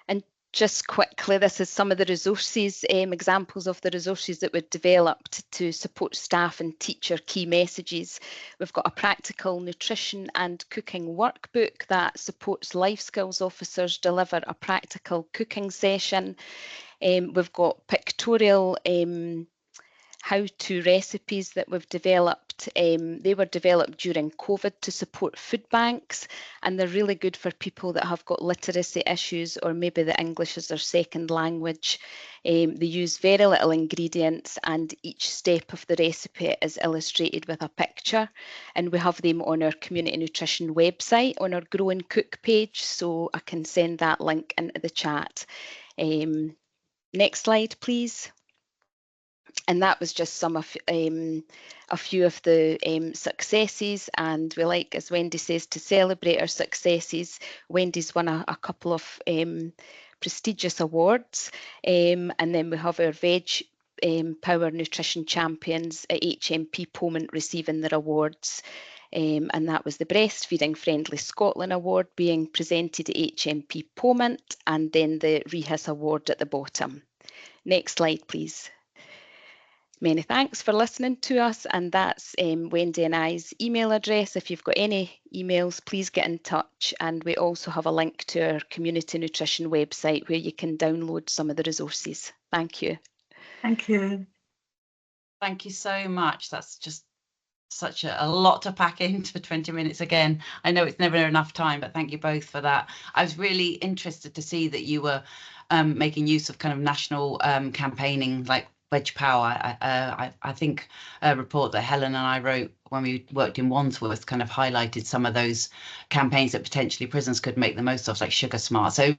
And just quickly, this is some of the resources, examples of the resources that were developed to support staff and teacher key messages. We've got a practical nutrition and cooking workbook that supports life skills officers deliver a practical cooking session. We've got pictorial how-to recipes that we've developed. They were developed during COVID to support food banks, and they're really good for people that have got literacy issues or maybe the English is their second language. They use very little ingredients, and each step of the recipe is illustrated with a picture, and we have them on our community nutrition website on our Grow and Cook page, so I can send that link into the chat. Next slide, please. And that was just some of a few of the successes, and we like, as Wendy says, to celebrate our successes. Wendy's won a couple of prestigious awards, and then we have our Veg Power Nutrition Champions at HMP Pomont receiving their awards. And that was the Breastfeeding Friendly Scotland Award being presented at HMP Pomont, and then the REHIS Award at the bottom. Next slide, please. Many thanks for listening to us, and that's Wendy and I's email address. If you've got any emails, please get in touch, and we also have a link to our community nutrition website where you can download some of the resources. Thank you. Thank you. Thank you so much. That's just such a lot to pack into 20 minutes again. I know it's never enough time, but thank you both for that. I was really interested to see that you were making use of kind of national campaigning like Veg Power. I think a report that Helen and I wrote when we worked in Wandsworth kind of highlighted some of those campaigns that potentially prisons could make the most of, like Sugar Smart. So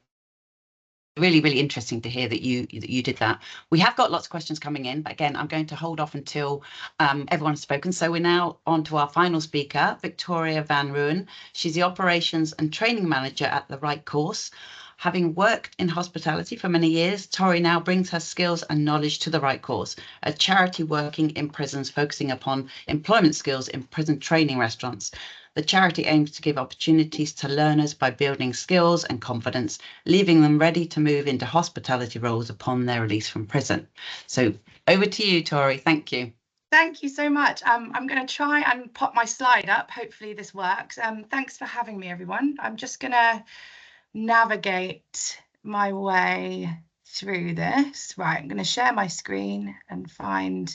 really, really interesting to hear that you did that. We have got lots of questions coming in, but again, I'm going to hold off until everyone's spoken. So we're now on to our final speaker, Victoria van Rooyen. She's the Operations and Training Manager at the Right Course. Having worked in hospitality for many years, Tori now brings her skills and knowledge to the Right Course, a charity working in prisons focusing upon employment skills in prison training restaurants. The charity aims to give opportunities to learners by building skills and confidence, leaving them ready to move into hospitality roles upon their release from prison. So over to you, Tori. Thank you. Thank you so much. I'm going to try and pop my slide up. Hopefully this works. Thanks for having me, everyone. I'm just going to navigate my way through this. Right, I'm going to share my screen and find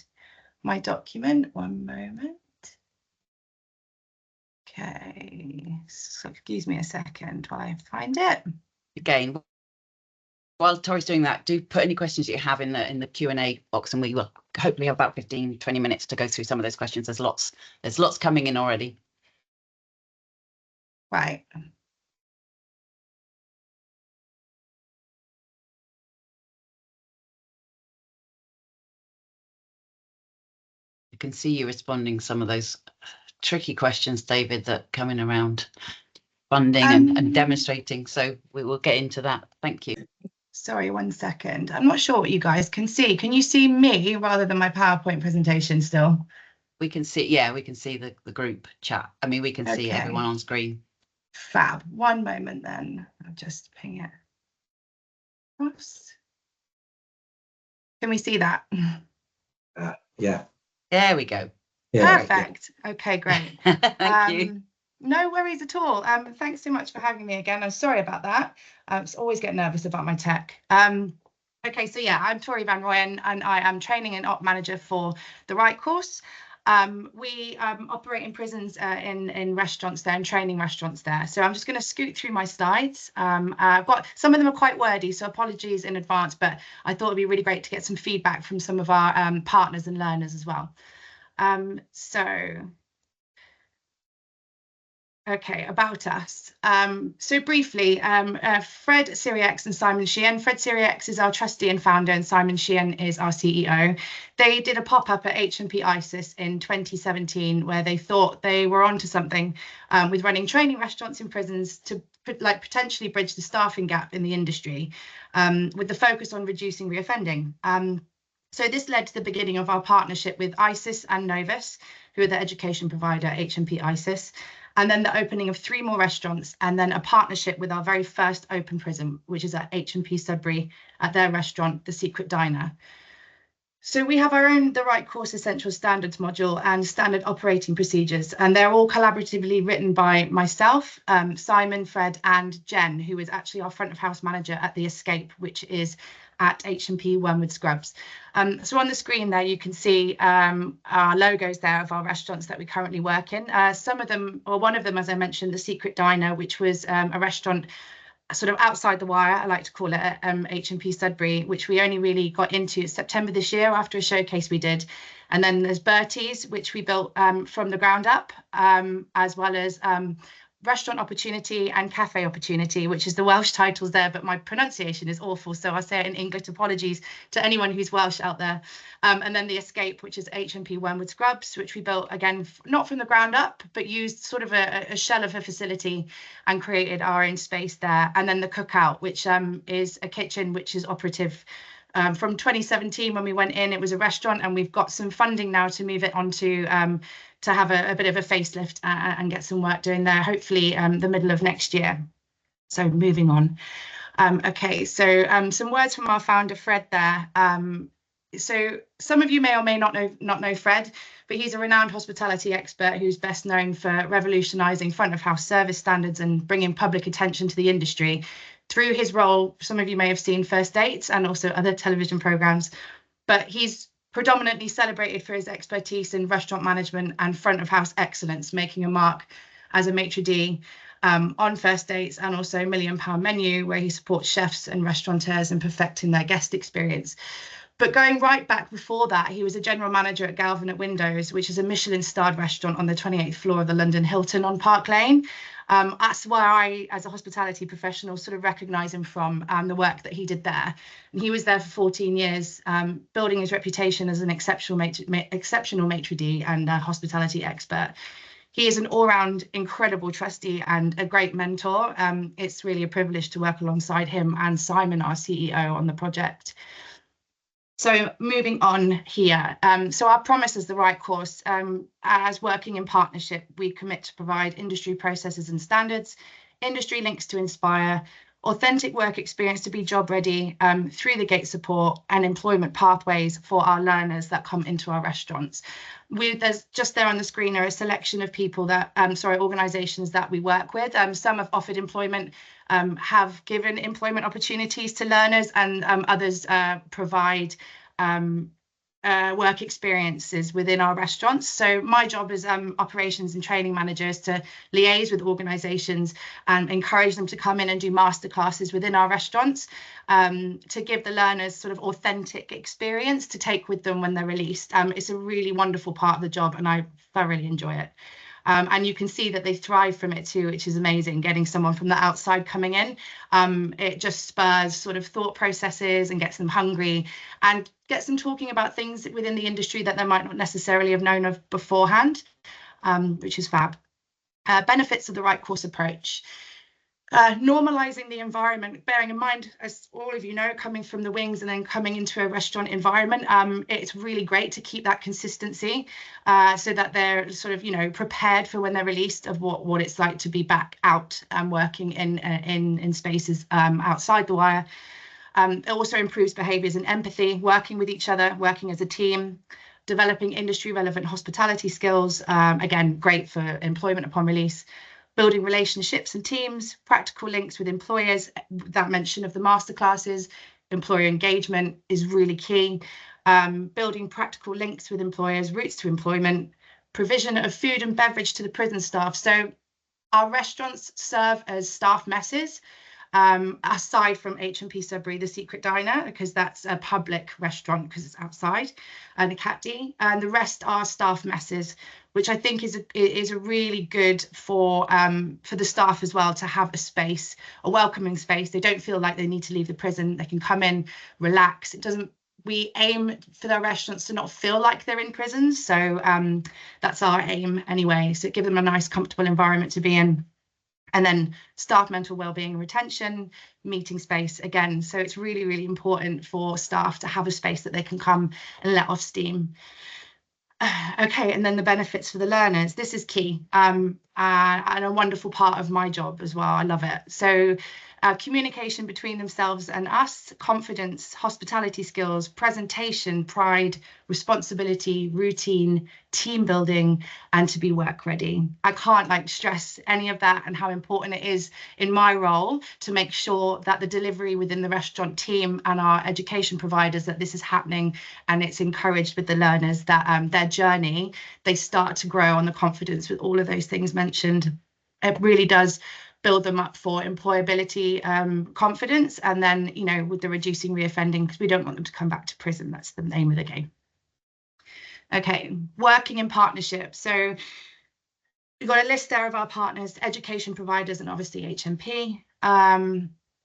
my document. One moment. Okay, so excuse me a second while I find it. Again, while Tori's doing that, do put any questions you have in the Q&A box, and we will hopefully have about 15-20 minutes to go through some of those questions. There's lots coming in already. Right. You can see you responding some of those tricky questions, David, that come in around funding and demonstrating. So we will get into that. Thank you. Sorry, 1 second. I'm not sure what you guys can see. Can you see me rather than my PowerPoint presentation still? We can see, yeah, we can see the group chat. I mean, we can see everyone on screen. Fab. 1 moment then. I'll just ping it. Oops. Can we see that? Yeah. There we go. Yeah. Perfect. Yeah. Okay, great. Thank you. No worries at all. Thanks so much for having me again. I'm sorry about that. I always get nervous about my tech. Okay, so yeah, I'm Tori van Rooyen, and I am training and op manager for the Right Course. We operate in prisons in restaurants there, and training restaurants there. So I'm just going to scoot through my slides. I've got some of them are quite wordy, so apologies in advance, but I thought it'd be really great to get some feedback from some of our partners and learners as well. Okay, about us. So briefly, Fred Sirieix and Simon Sheehan. Fred Sirieix is our trustee and founder, and Simon Sheehan is our CEO. They did a pop-up at HMP ISIS in 2017 where they thought they were onto something with running training restaurants in prisons to potentially bridge the staffing gap in the industry with the focus on reducing reoffending. So this led to the beginning of our partnership with ISIS and Novus, who are the education provider at HMP ISIS, and then the opening of 3 more restaurants, and then a partnership with our very first open prison, which is at HMP Sudbury at their restaurant, The Secret Diner. So we have our own The Right Course Essential Standards module and standard operating procedures, and they're all collaboratively written by myself, Simon, Fred and Jen, who is actually our front of house manager at The Escape, which is at H&P Wormwood Scrubs. So on the screen there, you can see our logos there of our restaurants that we currently work in. Some of them, or one of them, as I mentioned, the Secret Diner, which was a restaurant sort of outside the wire, I like to call it, at H&P Sudbury, which we only really got into September this year after a showcase we did. And then there's Bertie's, which we built from the ground up, as well as Restaurant Opportunity and Cafe Opportunity, which is the Welsh titles there, but my pronunciation is awful, so I say it in English. Apologies to anyone who's Welsh out there. And then The Escape, which is H&P Wormwood Scrubs, which we built, again, not from the ground up, but used sort of a shell of a facility and created our own space there. And then The Cookout, which is a kitchen which is operative from 2017 when we went in. It was a restaurant, and we've got some funding now to move it onto to have a bit of a facelift and get some work doing there, hopefully the middle of next year. So moving on. Okay, so some words from our founder, Fred, there. So some of you may or may not know Fred, but he's a renowned hospitality expert who's best known for revolutionising front of house service standards and bringing public attention to the industry. Through his role, some of you may have seen First Dates and also other television programmes, but he's predominantly celebrated for his expertise in restaurant management and front of house excellence, making a mark as a maitre d' on First Dates and also £1 Million Menu, where he supports chefs and restaurateurs in perfecting their guest experience. But going right back before that, he was a general manager at Galvin Windows, which is a Michelin-starred restaurant on the 28th floor of the London Hilton on Park Lane. That's where I, as a hospitality professional, sort of recognise him from, the work that he did there. And he was there for 14 years, building his reputation as an exceptional maitre d' and a hospitality expert. He is an all-round incredible trustee and a great mentor. It's really a privilege to work alongside him and Simon, our CEO, on the project. So moving on here, so our promise is The Right Course. As working in partnership, we commit to provide industry processes and standards, industry links to inspire, authentic work experience to be job ready, through the gate support and employment pathways for our learners that come into our restaurants. There's just there on the screen are a selection of people that, organisations that we work with. Some have offered employment, have given employment opportunities to learners, and others provide work experiences within our restaurants. So my job as operations and training manager is to liaise with organisations and encourage them to come in and do masterclasses within our restaurants, to give the learners sort of authentic experience to take with them when they're released. It's a really wonderful part of the job, and I thoroughly enjoy it. And you can see that they thrive from it too, which is amazing. Getting someone from the outside coming in, it just spurs sort of thought processes and gets them hungry and gets them talking about things within the industry that they might not necessarily have known of beforehand, which is fab. Benefits of the Right Course approach. Normalising the environment, bearing in mind, as all of you know, coming from the wings and then coming into a restaurant environment, it's really great to keep that consistency, so that they're sort of, prepared for when they're released of what it's like to be back out and working in spaces outside the wire. It also improves behaviours and empathy, working with each other, working as a team, developing industry relevant hospitality skills, again, great for employment upon release. Building relationships and teams, practical links with employers, that mention of the masterclasses, employer engagement is really key. Building practical links with employers, routes to employment, provision of food and beverage to the prison staff. So our restaurants serve as staff messes, aside from H&P Sudbury, the Secret Diner, because that's a public restaurant because it's outside, and the Cat D, and the rest are staff messes, which I think is a really good for the staff as well, to have a space, a welcoming space. They don't feel like they need to leave the prison. They can come in, relax. We aim for their restaurants to not feel like they're in prisons. So that's our aim anyway. So give them a nice, comfortable environment to be in. And then staff mental wellbeing and retention, meeting space again. So it's really, really important for staff to have a space that they can come and let off steam. Okay, and then the benefits for the learners. This is key. and a wonderful part of my job as well. I love it. So communication between themselves and us, confidence, hospitality skills, presentation, pride, responsibility, routine, team building, and to be work ready. I can't stress any of that and how important it is in my role to make sure that the delivery within the restaurant team and our education providers, that this is happening and it's encouraged with the learners, that their journey, they start to grow on the confidence with all of those things mentioned. It really does build them up for employability, confidence, and then, with the reducing reoffending, because we don't want them to come back to prison. That's the name of the game. Okay, working in partnership. So we've got a list there of our partners, education providers, and obviously HMP.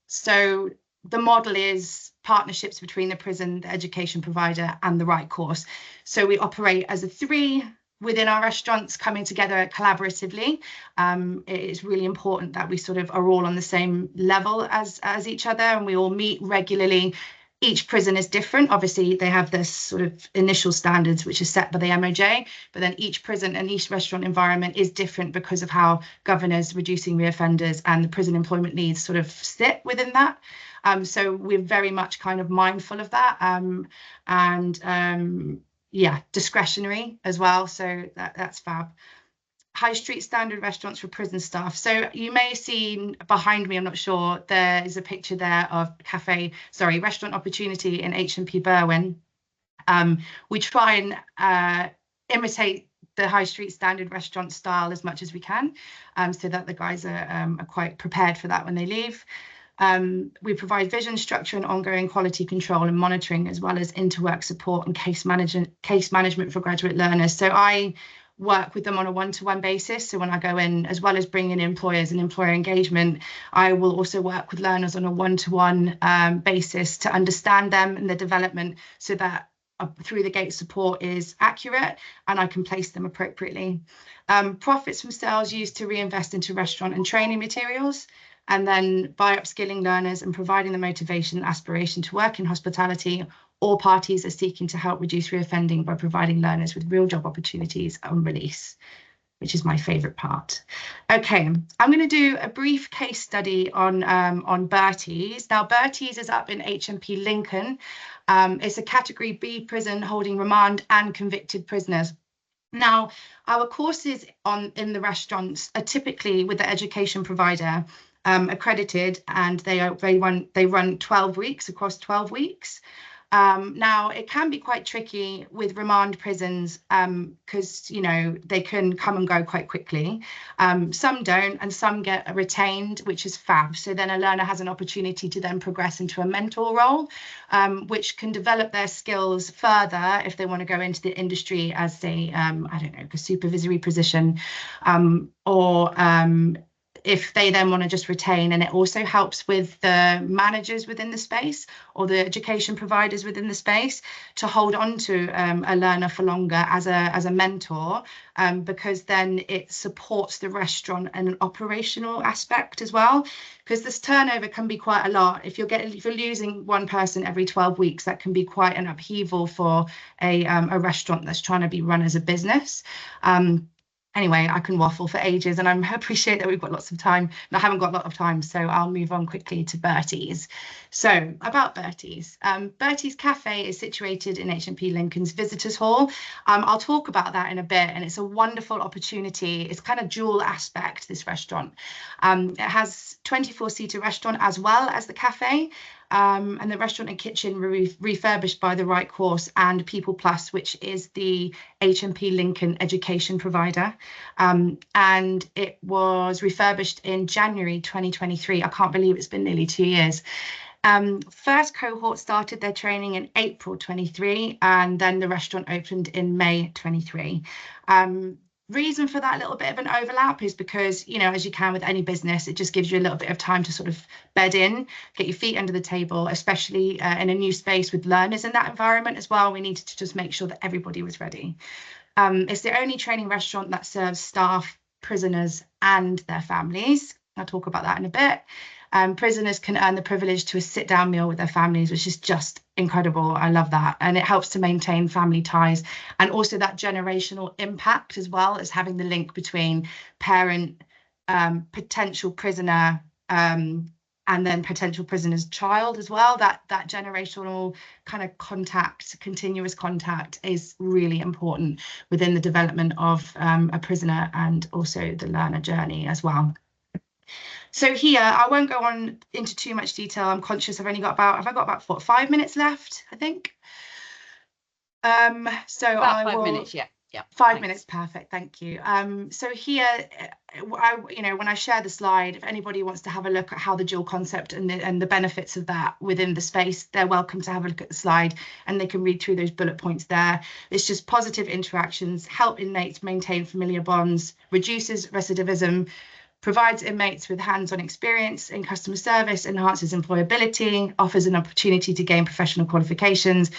So the model is partnerships between the prison, the education provider, and the right course. So we operate as a 3 within our restaurants, coming together collaboratively. It is really important that we sort of are all on the same level as each other, and we all meet regularly. Each prison is different. Obviously, they have this sort of initial standards, which is set by the MOJ, but then each prison and each restaurant environment is different because of how governors, reducing reoffenders, and the prison employment needs sort of sit within that. So we're very much kind of mindful of that, yeah, discretionary as well. So that's fab. High street standard restaurants for prison staff. So you may have seen behind me, I'm not sure, there is a picture there of restaurant opportunity in HMP Berwyn. We try and imitate the high street standard restaurant style as much as we can, so that the guys are quite prepared for that when they leave. We provide vision, structure, and ongoing quality control and monitoring, as well as interwork support and case management for graduate learners. So I work with them on a one-to-one basis. So when I go in, as well as bringing employers and employer engagement, I will also work with learners on a one-to-one basis to understand them and their development, so that through the gate support is accurate and I can place them appropriately. Profits from sales used to reinvest into restaurant and training materials, and then by upskilling learners and providing the motivation and aspiration to work in hospitality. All parties are seeking to help reduce reoffending by providing learners with real job opportunities on release, which is my favourite part. Okay, I'm going to do a brief case study on Bertie's. Now, Bertie's is up in HMP Lincoln. It's a Category B prison holding remand and convicted prisoners. Now, our courses in the restaurants are typically with the education provider, accredited, and they run 12 weeks across 12 weeks. Now, it can be quite tricky with remand prisons because, they can come and go quite quickly. Some don't, and some get retained, which is fab. So then a learner has an opportunity to then progress into a mentor role, which can develop their skills further if they want to go into the industry as a, a supervisory position, or if they then want to just retain. And it also helps with the managers within the space or the education providers within the space to hold on to a learner for longer as a mentor, because then it supports the restaurant and an operational aspect as well, because this turnover can be quite a lot. If you're losing one person every 12 weeks, that can be quite an upheaval for a restaurant that's trying to be run as a business. Anyway, I can waffle for ages, and I appreciate that we've got lots of time, and I haven't got a lot of time, so I'll move on quickly to Bertie's. So about Bertie's. Bertie's Cafe is situated in HMP Lincoln's Visitors Hall. I'll talk about that in a bit, and it's a wonderful opportunity. It's kind of dual aspect, this restaurant. It has 24-seater restaurant as well as the cafe. And the restaurant and kitchen were refurbished by the Right Course and People Plus, which is the HMP Lincoln education provider. And it was refurbished in January 2023. I can't believe it's been nearly 2 years. First cohort started their training in April 23, and then the restaurant opened in May 23. Reason for that little bit of an overlap is because, as you can with any business, it just gives you a little bit of time to sort of bed in, get your feet under the table, especially in a new space with learners in that environment as well. We needed to just make sure that everybody was ready. It's the only training restaurant that serves staff, prisoners, and their families. I'll talk about that in a bit. Prisoners can earn the privilege to a sit-down meal with their families, which is just incredible. I love that. And it helps to maintain family ties, and also that generational impact, as well as having the link between parent, potential prisoner, and then potential prisoner's child as well. That generational kind of contact, continuous contact, is really important within the development of a prisoner, and also the learner journey as well. So here, I won't go on into too much detail. I'm conscious I've only got about, have I got about what, 5 minutes left, I think? So about 5 minutes, yeah. Yeah, 5 minutes, perfect, thank you. So here, when I share the slide, if anybody wants to have a look at how the dual concept and the benefits of that within the space, they're welcome to have a look at the slide, and they can read through those bullet points there. It's just positive interactions, help inmates maintain familiar bonds, reduces recidivism, provides inmates with hands-on experience in customer service, enhances employability, offers an opportunity to gain professional qualifications.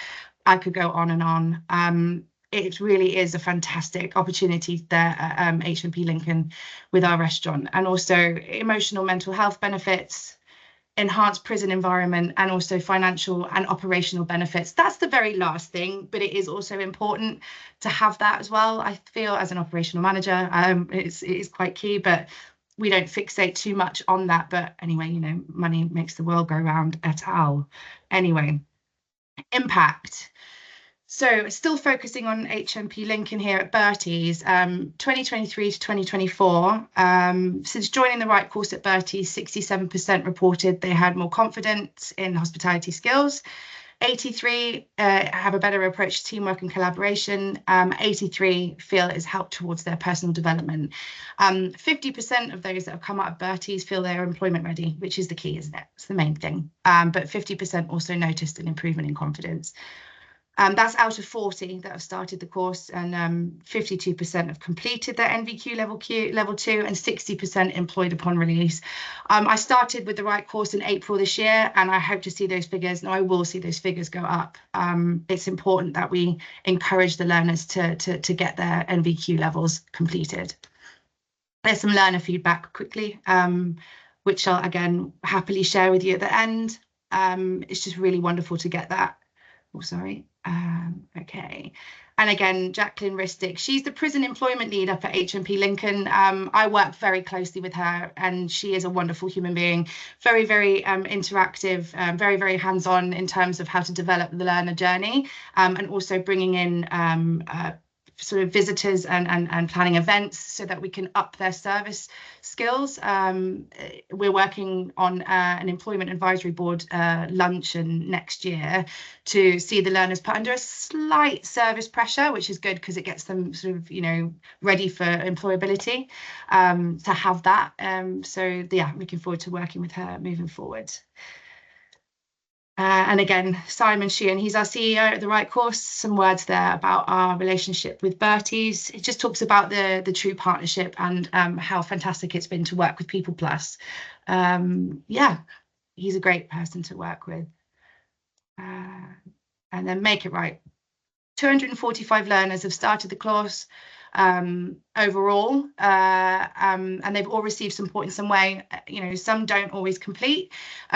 I could go on and on. It really is a fantastic opportunity there at HMP Lincoln with our restaurant, and also emotional mental health benefits, enhanced prison environment, and also financial and operational benefits. That's the very last thing, but it is also important to have that as well. I feel as an operational manager, it is quite key, but we don't fixate too much on that. But anyway, money makes the world go round et al. Anyway, impact. So still focusing on HMP Lincoln here at Bertie's, 2023 to 2024, since joining the right course at Bertie's, 67% reported they had more confidence in hospitality skills. 83 have a better approach to teamwork and collaboration. 83 feel it has helped towards their personal development. 50% of those that have come out of Bertie's feel they're employment ready, which is the key, isn't it? It's the main thing. But 50% also noticed an improvement in confidence. That's out of 40 that have started the course, and 52% have completed their NVQ level 2, and 60% employed upon release. I started with the right course in April this year, and I hope to see those figures. No, I will see those figures go up. It's important that we encourage the learners to get their NVQ levels completed. There's some learner feedback quickly, which I'll again happily share with you at the end. It's just really wonderful to get that. Oh, sorry. Okay. And again, Jacqueline Ristic, she's the prison employment leader for HMP Lincoln. I work very closely with her, and she is a wonderful human being, very, very interactive, very, very hands-on in terms of how to develop the learner journey, and also bringing in sort of visitors and planning events so that we can up their service skills. We're working on an employment advisory board luncheon next year to see the learners put under a slight service pressure, which is good because it gets them sort of, ready for employability, to have that. So yeah, looking forward to working with her moving forward. And again, Simon Sheehan, he's our CEO at the right course. Some words there about our relationship with Bertie's. It just talks about the true partnership and how fantastic it's been to work with People Plus. Yeah, he's a great person to work with. And then Make It Right. 245 learners have started the course overall, and they've all received support in some way. Some don't always complete,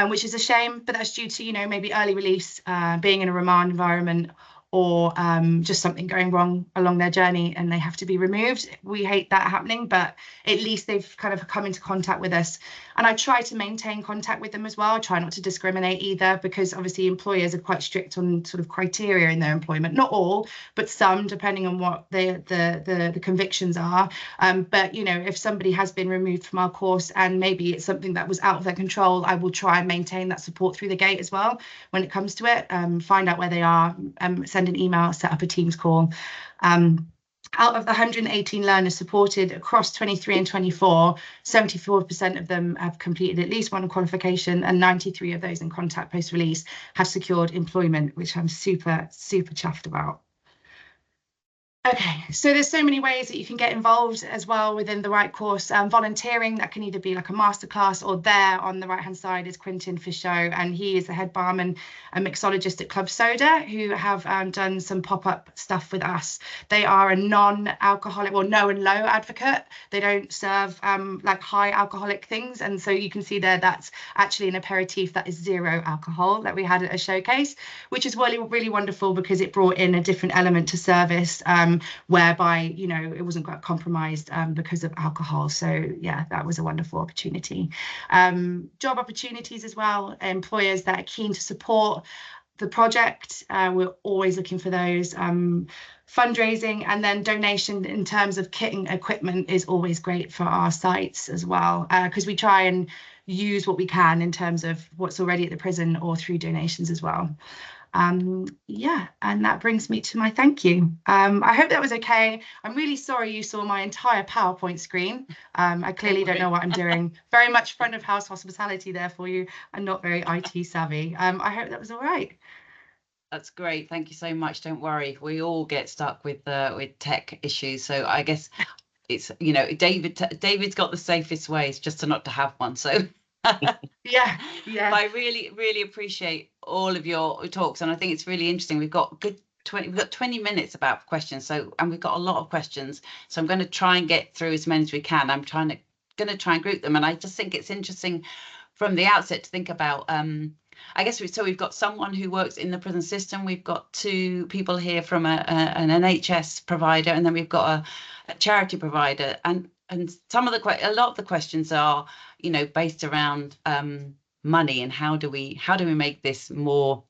which is a shame, but that's due to maybe early release, being in a remand environment, or just something going wrong along their journey and they have to be removed. We hate that happening, but at least they've kind of come into contact with us. And I try to maintain contact with them as well. I try not to discriminate either, because obviously employers are quite strict on sort of criteria in their employment. Not all, but some, depending on what the convictions are. But if somebody has been removed from our course and maybe it's something that was out of their control, I will try and maintain that support through the gate as well when it comes to it. Find out where they are, send an email, set up a Teams call. Out of the 118 learners supported across 23 and 24, 74% of them have completed at least one qualification, and 93 of those in contact post-release have secured employment, which I'm super, super chuffed about. Okay, so there's so many ways that you can get involved as well within the right course. Volunteering, that can either be like a masterclass, or there on the right hand side is Quentin Fichot, and he is the head barman and mixologist at Club Soda, who have done some pop-up stuff with us. They are a non-alcoholic, well, no and low advocate. They don't serve like high alcoholic things, and so you can see there that's actually an aperitif that is 0 alcohol that we had at a showcase, which is really, really wonderful because it brought in a different element to service. Whereby, you know, it wasn't quite compromised because of alcohol. So yeah, that was a wonderful opportunity. Job opportunities as well, employers that are keen to support the project, we're always looking for those. Fundraising and then donation in terms of kit and equipment is always great for our sites as well, because we try and use what we can in terms of what's already at the prison or through donations as well. Yeah, and that brings me to my thank you. I hope that was okay. I'm really sorry you saw my entire PowerPoint screen. I clearly don't know what I'm doing. Very much front of house hospitality there for you, and not very IT savvy. I hope that was all right. That's great. Thank you so much. Don't worry, we all get stuck with tech issues. So I guess it's, you know, David's got the safest ways just to not to have one. So yeah. But I really appreciate all of your talks, and I think it's really interesting. We've got 20 minutes about questions, so, and we've got a lot of questions, so I'm going to try and get through as many as we can. I'm going to try and group them, and I just think it's interesting from the outset to think about I guess we've got someone who works in the prison system, we've got 2 people here from an NHS provider, and then we've got a charity provider, and some of a lot of the questions are, you know, based around money and how do we make this more,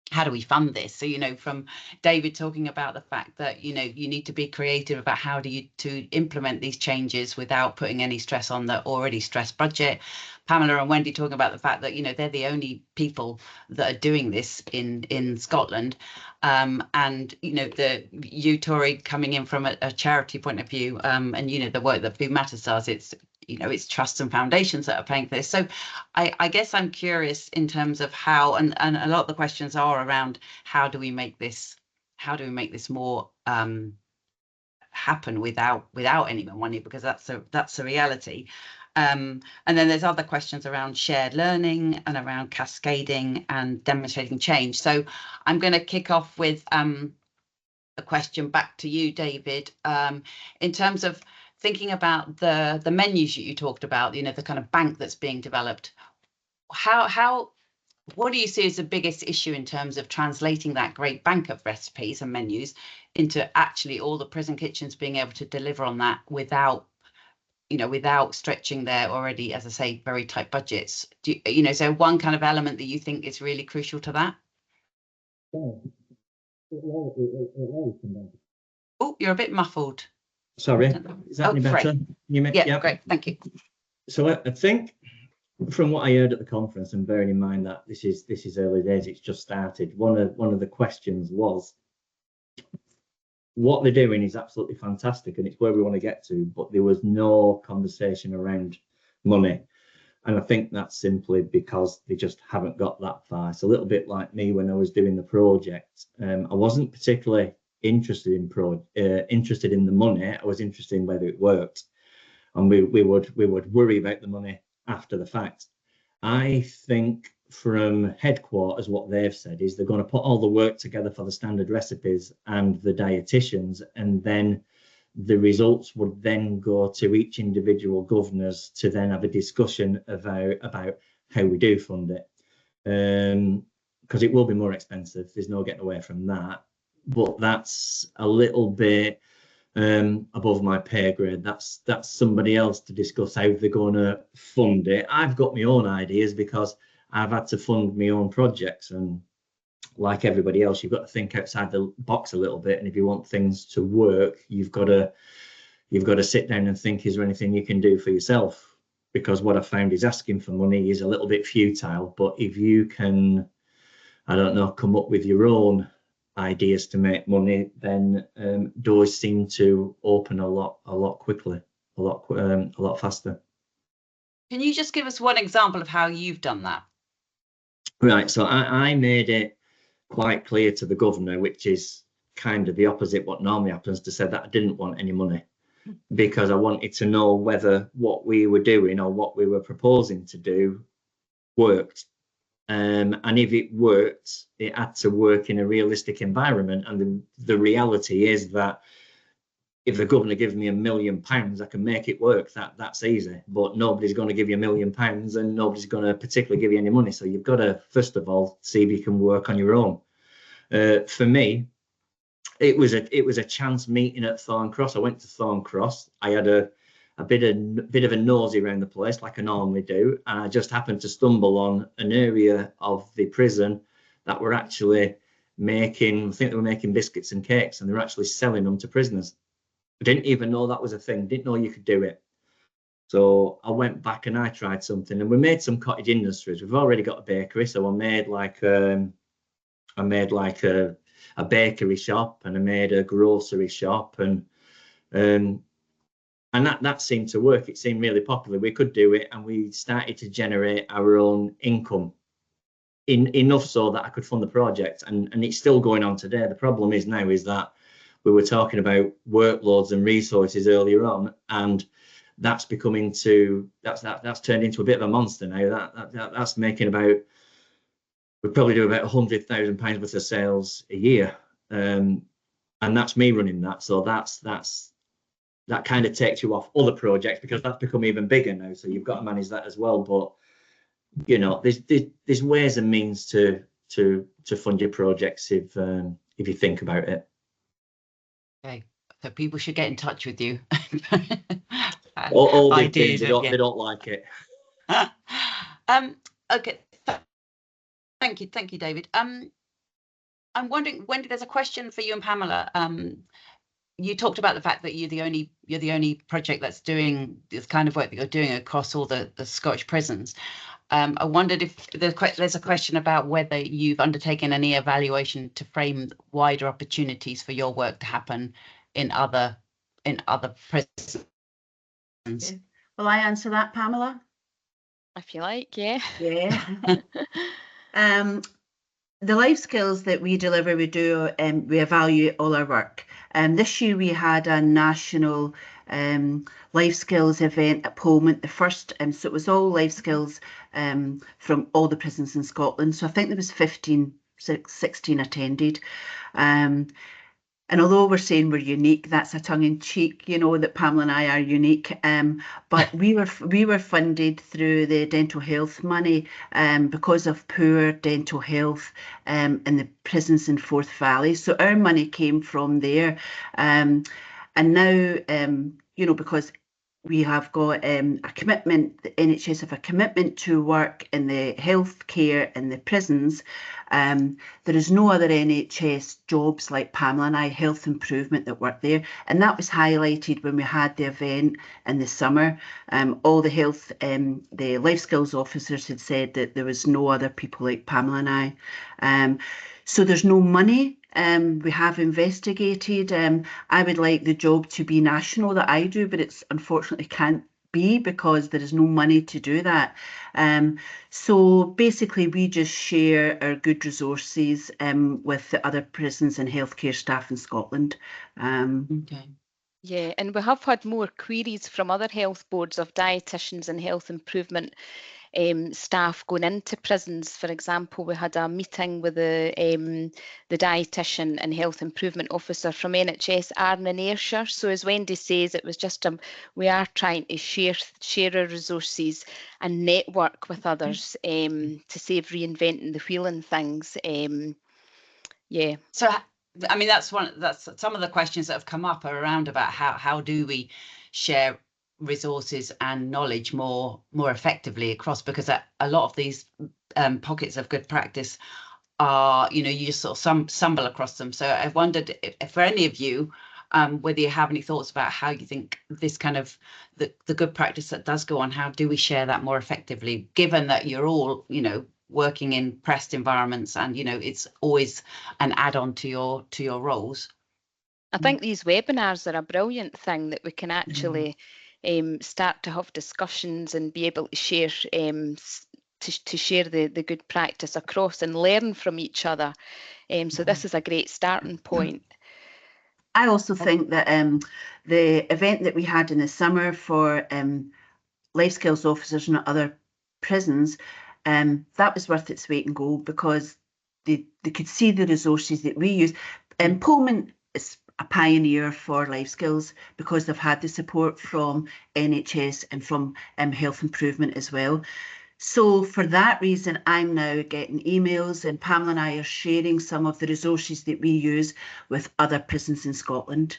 how do we fund this? So, you know, from David talking about the fact that, you know, you need to be creative about how to implement these changes without putting any stress on the already stressed budget. Pamela and Wendy talking about the fact that, you know, they're the only people that are doing this in Scotland. And, you know, you, Tori, coming in from a charity point of view, and, you know, the work that Food Matters does, it's, you know, it's trusts and foundations that are paying for this. So I guess I'm curious in terms of how, and a lot of the questions are around how do we make this more happen without any more money, because that's a reality. And then there's other questions around shared learning and around cascading and demonstrating change. So I'm going to kick off with a question back to you, David, in terms of thinking about the menus that you talked about, you know, the kind of bank that's being developed. What do you see as the biggest issue in terms of translating that great bank of recipes and menus into actually all the prison kitchens being able to deliver on that without stretching their already, as I say, very tight budgets? You know, is there one kind of element that you think is really crucial to that? Oh, you're a bit muffled. Sorry, is that any better? Yeah, great, thank you. So I think from what I heard at the conference, and bearing in mind that this is early days, it's just started, one of the questions was, what they're doing is absolutely fantastic and it's where we want to get to, but there was no conversation around money. And I think that's simply because they just haven't got that far. It's a little bit like me when I was doing the project. I wasn't particularly interested in the money. I was interested in whether it worked, and we would worry about the money after the fact. I think from headquarters, what they've said is they're going to put all the work together for the standard recipes and the dietitians, and then the results would then go to each individual governors to then have a discussion about how we do fund it, because it will be more expensive. There's no getting away from that, but that's a little bit above my pay grade. That's somebody else to discuss how they're going to fund it. I've got my own ideas because I've had to fund my own projects, and like everybody else, you've got to think outside the box a little bit. And if you want things to work, you've got to sit down and think, is there anything you can do for yourself? Because what I found is asking for money is a little bit futile. But if you can, I don't know, come up with your own ideas to make money, then doors seem to open a lot quickly, a lot faster. Can you just give us one example of how you've done that? Right, so I made it quite clear to the governor, which is kind of the opposite what normally happens, to say that I didn't want any money, because I wanted to know whether what we were doing or what we were proposing to do worked. And if it worked, it had to work in a realistic environment. And the reality is that if the governor gives me £1 million, I can make it work. That's easy. But nobody's going to give you £1 million, and nobody's going to particularly give you any money. So you've got to, first of all, see if you can work on your own. For me, it was a chance meeting at Thorncross. I went to Thorncross. I had a bit of a nosy around the place, like I normally do, and I just happened to stumble on an area of the prison that were actually making, I think they were making biscuits and cakes, and they were actually selling them to prisoners. I didn't even know that was a thing. Didn't know you could do it. So I went back and I tried something, and we made some cottage industries. We've already got a bakery, so I made like a bakery shop, and I made a grocery shop, and that seemed to work. It seemed really popular. We could do it, and we started to generate our own income, enough so that I could fund the project, and it's still going on today. The problem is now is that we were talking about workloads and resources earlier on, and that's turned into a bit of a monster now. That's making about, we probably do about £100,000 worth of sales a year, and that's me running that. So that kind of takes you off other projects, because that's become even bigger now. So you've got to manage that as well. But you know, there's ways and means to fund your projects if you think about it. Okay, so people should get in touch with you. all big things, they don't like it. Okay, thank you, David. I'm wondering, Wendy, there's a question for you and Pamela. You talked about the fact that you're the only project that's doing this kind of work that you're doing across all the Scottish prisons. I wondered if there's a question about whether you've undertaken any evaluation to frame wider opportunities for your work to happen in other prisons. Okay. Will I answer that, Pamela? If you like, yeah. Yeah. The life skills that we deliver, we evaluate all our work. This year we had a national life skills event at Polmont, the first, so it was all life skills from all the prisons in Scotland. So I think there was 16 attended. And although we're saying we're unique, that's a tongue-in-cheek, you know, that Pamela and I are unique. But we were funded through the dental health money because of poor dental health in the prisons in Forth Valley. So our money came from there. And now, you know, because we have got a commitment, the NHS have a commitment to work in the healthcare in the prisons. There is no other NHS jobs like Pamela and I, health improvement, that work there. And that was highlighted when we had the event in the summer. All the the life skills officers had said that there was no other people like Pamela and I. So there's no money. We have investigated. I would like the job to be national that I do, but it's unfortunately can't be because there is no money to do that. So basically we just share our good resources with the other prisons and healthcare staff in Scotland. Okay. Yeah, and we have had more queries from other health boards of dietitians and health improvement staff going into prisons. For example, we had a meeting with the dietitian and health improvement officer from NHS Arran in Ayrshire. So as Wendy says, it was just we are trying to share our resources and network with others to save reinventing the wheel and things. Yeah. So I mean, that's some of the questions that have come up are around about how do we share resources and knowledge more effectively across, because a lot of these pockets of good practice are, you know, you just sort of stumble across them. So I wondered if for any of you, whether you have any thoughts about how you think this kind of the good practice that does go on, how do we share that more effectively, given that you're all, you know, working in pressed environments, and you know it's always an add-on to your roles. I think these webinars are a brilliant thing that we can actually start to have discussions and be able to share to share the good practice across and learn from each other. So this is a great starting point. I also think that the event that we had in the summer for life skills officers and other prisons, that was worth its weight in gold, because they could see the resources that we use. And Pullman is a pioneer for life skills because they've had the support from NHS and from health improvement as well. So for that reason, I'm now getting emails, and Pamela and I are sharing some of the resources that we use with other prisons in Scotland.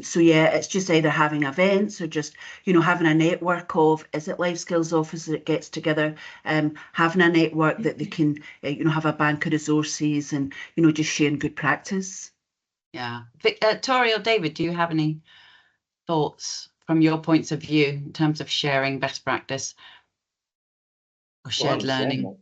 So yeah, it's just either having events or just, you know, having a network of, is it life skills officers that gets together, having a network that they can, you know, have a bank of resources and, you know, just sharing good practice. Yeah. Tori or David, do you have any thoughts from your points of view in terms of sharing best practice or shared learning?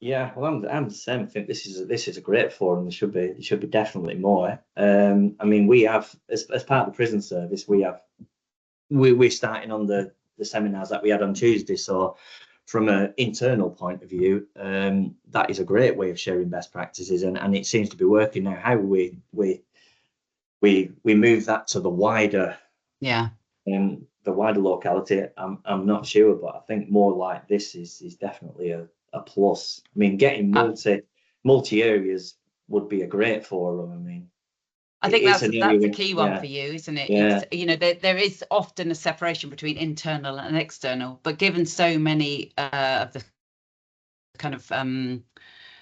Yeah, well, I'm the same. I think this is a great forum. There should be definitely more. I mean, we have, as part of the prison service, we're starting on the seminars that we had on Tuesday. So from an internal point of view, that is a great way of sharing best practices, and it seems to be working now. How we move that to the wider locality, I'm not sure, but I think more like this is definitely a plus. I mean, getting multi areas would be a great forum. I mean, I think that's a key one for you, isn't it? Yeah. It's, you know, there is often a separation between internal and external, but given so many of the kind of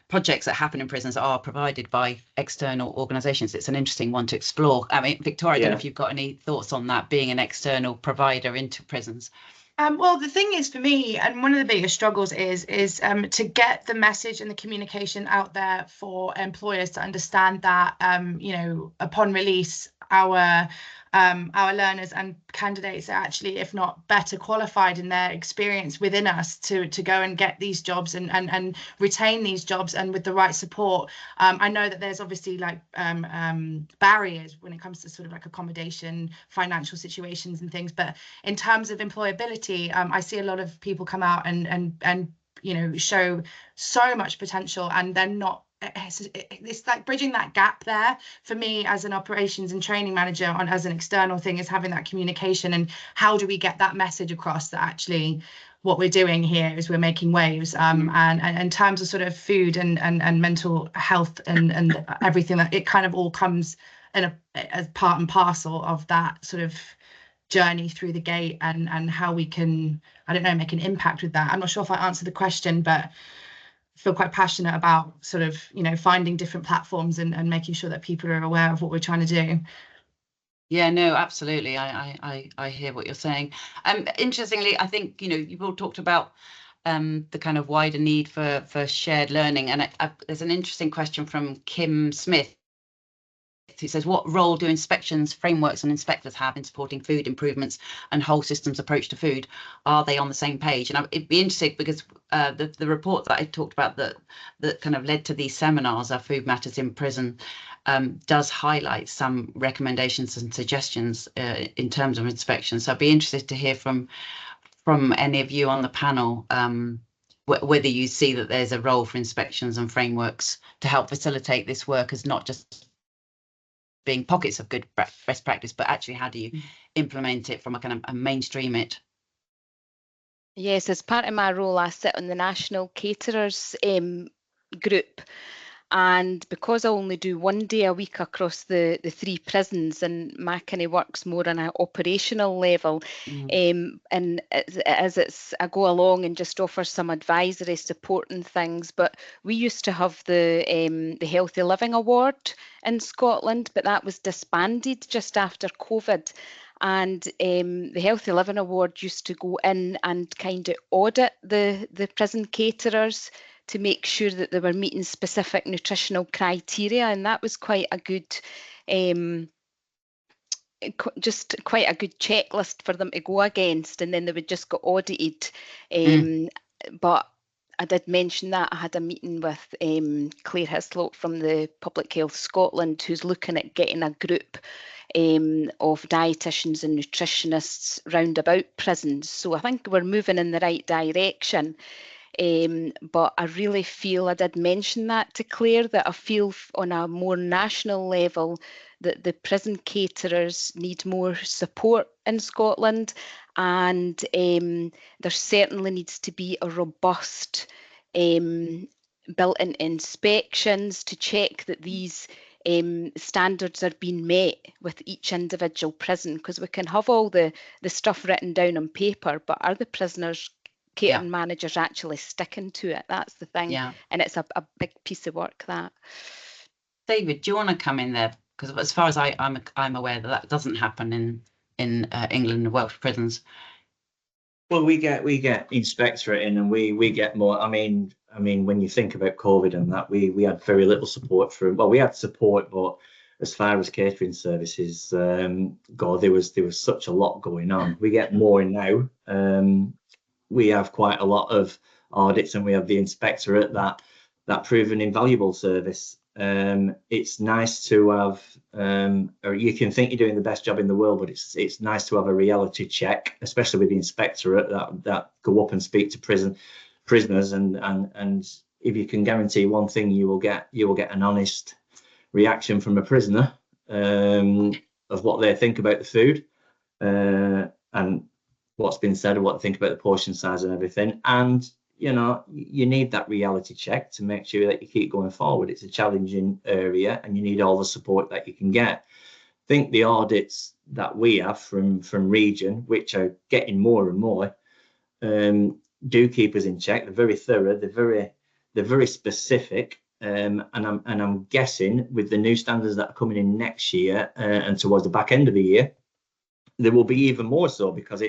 projects that happen in prisons are provided by external organisations, it's an interesting one to explore. I mean, Victoria, I don't know if you've got any thoughts on that, being an external provider into prisons. Well, the thing is, for me, and one of the biggest struggles is to get the message and the communication out there for employers to understand that, you know, upon release, our learners and candidates are actually, if not better qualified in their experience within us to go and get these jobs and retain these jobs, and with the right support. I know that there's obviously like barriers when it comes to sort of like accommodation, financial situations and things, but in terms of employability, I see a lot of people come out and you know, show so much potential, and they're not. It's like bridging that gap there for me as an operations and training manager as an external thing, is having that communication, and how do we get that message across that actually what we're doing here is we're making waves, and in terms of sort of food and mental health and everything, that it kind of all comes in as part and parcel of that sort of journey through the gate, and how we can, I don't know, make an impact with that. I'm not sure if I answered the question, but I feel quite passionate about sort of, you know, finding different platforms and making sure that people are aware of what we're trying to do. Yeah, no, absolutely. I hear what you're saying. Interestingly, I think, you know, you've all talked about the kind of wider need for shared learning, and there's an interesting question from Kim Smith, who says, what role do inspections, frameworks and inspectors have in supporting food improvements and whole systems approach to food? Are they on the same page? And it'd be interesting, because the report that I talked about that kind of led to these seminars, Our Food Matters in Prison, does highlight some recommendations and suggestions in terms of inspections. So I'd be interested to hear from any of you on the panel, whether you see that there's a role for inspections and frameworks to help facilitate this work, as not just being pockets of good best practice, but actually how do you implement it from a kind of a mainstream it? Yes, as part of my role, I sit on the National Caterers group, and because I only do one day a week across the 3 prisons, and my kind of work's more on an operational level, and as I go along and just offer some advisory support and things. But we used to have the Healthy Living Award in Scotland, but that was disbanded just after COVID. And the Healthy Living Award used to go in and kind of audit the prison caterers to make sure that they were meeting specific nutritional criteria, and that was quite a good just quite a good checklist for them to go against, and then they would just get audited. But I did mention that I had a meeting with Claire Hislop from the Public Health Scotland, who's looking at getting a group of dietitians and nutritionists round about prisons. So I think we're moving in the right direction. But I really feel, I did mention that to Claire, that I feel on a more national level that the prison caterers need more support in Scotland, and there certainly needs to be a robust built-in inspections to check that these standards are being met with each individual prison, because we can have all the stuff written down on paper, but are the prisoners, catering managers actually sticking to it? That's the thing. Yeah. And it's a big piece of work, that. David, do you want to come in there? Because as far as I'm aware, that doesn't happen in England and Welsh prisons. Well, we get inspectorate in, and we get more. I mean, when you think about COVID and that, we had very little support from. Well, we had support, but as far as catering services go, there was such a lot going on. We get more in now. We have quite a lot of audits, and we have the inspectorate that prove an invaluable service. It's nice to have, or you can think you're doing the best job in the world, but it's nice to have a reality check, especially with the inspectorate that go up and speak to prisoners, and if you can guarantee one thing, you will get an honest reaction from a prisoner of what they think about the food and what's been said, or what they think about the portion size and everything. And you know, you need that reality check to make sure that you keep going forward. It's a challenging area, and you need all the support that you can get. I think the audits that we have from region, which are getting more and more, do keep us in check. They're very thorough. They're very specific. And I'm guessing with the new standards that are coming in next year and towards the back end of the year, there will be even more so, because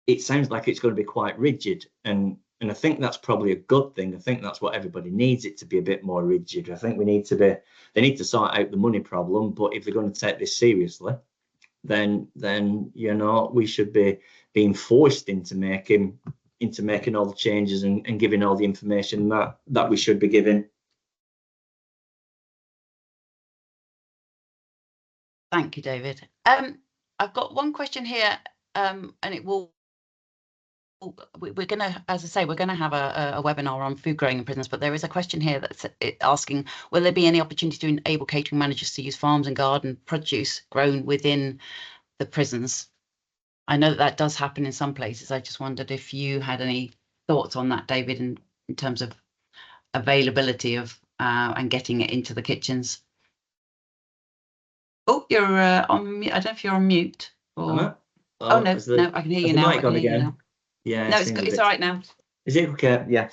it sounds like it's going to be quite rigid, and I think that's probably a good thing. I think that's what everybody needs, it to be a bit more rigid. I think they need to sort out the money problem, but if they're going to take this seriously, then you know, we should be being forced into making all the changes and giving all the information that we should be giving. Thank you, David. I've got one question here, and we're going to, as I say, we're going to have a webinar on food growing in prisons, but there is a question here that's asking, will there be any opportunity to enable catering managers to use farms and garden produce grown within the prisons? I know that does happen in some places. I just wondered if you had any thoughts on that, David, in terms of availability of and getting it into the kitchens. Oh, you're on mute. I don't know if you're on mute. Or... Oh, no, I can hear you now. I can hear you now. Yeah, no, it's all right now. Is it okay? Yeah.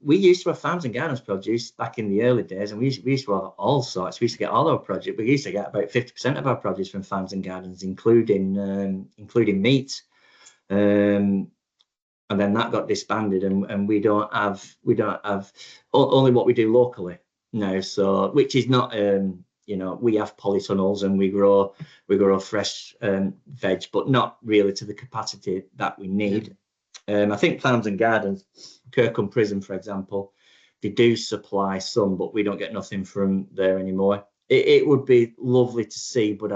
We used to have farms and gardens produce back in the early days, and we used to have all sorts. We used to get all our produce. We used to get about 50% of our produce from farms and gardens, including meat. And then that got disbanded, and we don't have only what we do locally now. So, which is not you know, we have polytunnels and we grow fresh veg, but not really to the capacity that we need. I think farms and gardens, Kirkham Prison, for example, they do supply some, but we don't get nothing from there anymore. It would be lovely to see, but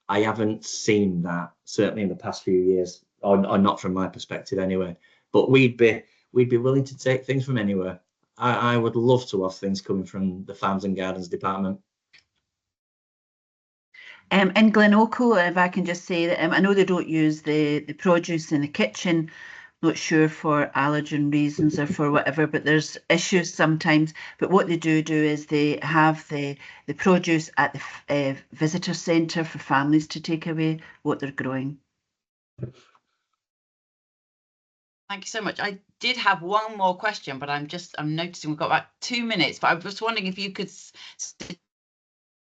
I haven't seen that, certainly in the past few years, or not from my perspective anyway. But we'd be willing to take things from anywhere. I would love to have things coming from the farms and gardens department. In Glencoe, if I can just say that I know they don't use the produce in the kitchen, not sure for allergen reasons or for whatever, but there's issues sometimes. But what they do is they have the produce at the visitor centre for families to take away what they're growing. Thank you so much. I did have one more question, but I'm noticing we've got about 2 minutes, but I was wondering if you could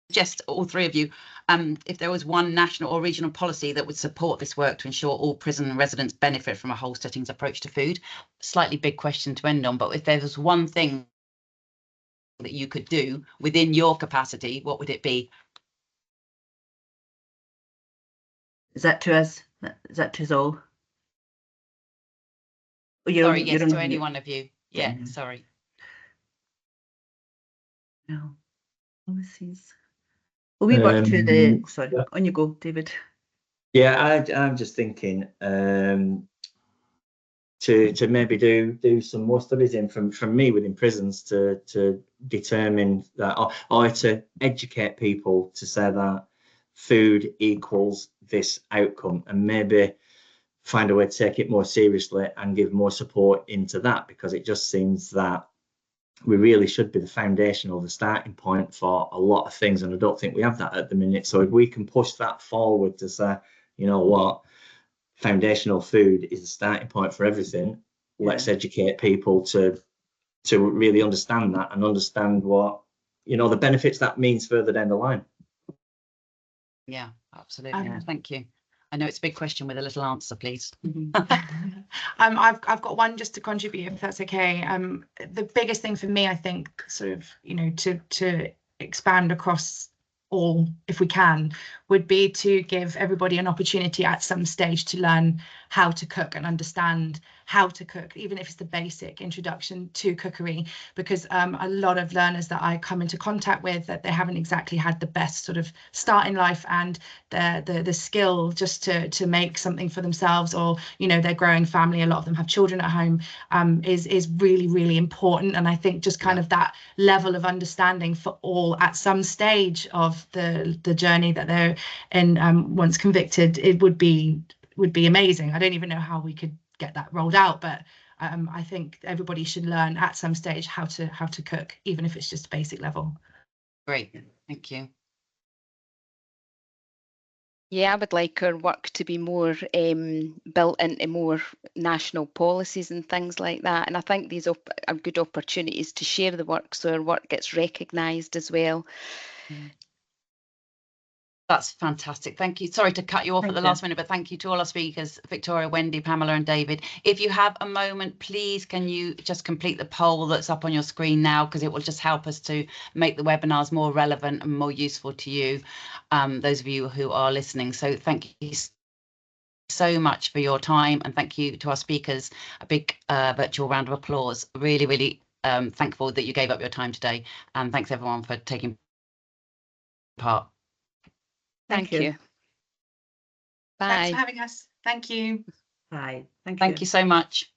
suggest, all three of you, if there was one national or regional policy that would support this work to ensure all prison residents benefit from a whole settings approach to food. Slightly big question to end on, but if there was one thing that you could do within your capacity, what would it be? Is that to us? Is that to us all? Sorry, yes, to any one of you. Yeah, sorry. No. Policies. Well, we work to the... Sorry, on you go, David. Yeah, I'm just thinking, to maybe do some more studies in from me within prisons to determine that, or to educate people to say that food equals this outcome, and maybe find a way to take it more seriously and give more support into that, because it just seems that we really should be the foundation or the starting point for a lot of things, and I don't think we have that at the minute. So if we can push that forward to say, you know what, foundational food is the starting point for everything. Yeah. Let's educate people to really understand that, and understand what, you know, the benefits that means further down the line. Yeah, absolutely. Thank you. I know it's a big question with a little answer, please. I've got one just to contribute, if that's okay. The biggest thing for me, I think, sort of, you know, to expand across all, if we can, would be to give everybody an opportunity at some stage to learn how to cook and understand how to cook, even if it's the basic introduction to cookery, because a lot of learners that I come into contact with, that they haven't exactly had the best sort of start in life, and the skill just to make something for themselves, or, you know, their growing family, a lot of them have children at home, is really, really important. And I think just kind of that level of understanding for all at some stage of the journey that they're in, once convicted, it would be amazing. I don't even know how we could get that rolled out, but I think everybody should learn at some stage how to cook, even if it's just basic level. Great, thank you. Yeah, I would like our work to be more built into more national policies and things like that. And I think these are good opportunities to share the work, so our work gets recognised as well. That's fantastic. Thank you. Sorry to cut you off at the last minute, but thank you to all our speakers, Victoria, Wendy, Pamela and David. If you have a moment, please, can you just complete the poll that's up on your screen now, because it will just help us to make the webinars more relevant and more useful to you, those of you who are listening. So thank you so much for your time, and thank you to our speakers. A big virtual round of applause. Really, really thankful that you gave up your time today, and thanks everyone for taking part. Thank you. Bye. Thanks for having us. Thank you. Bye. Thank you so much.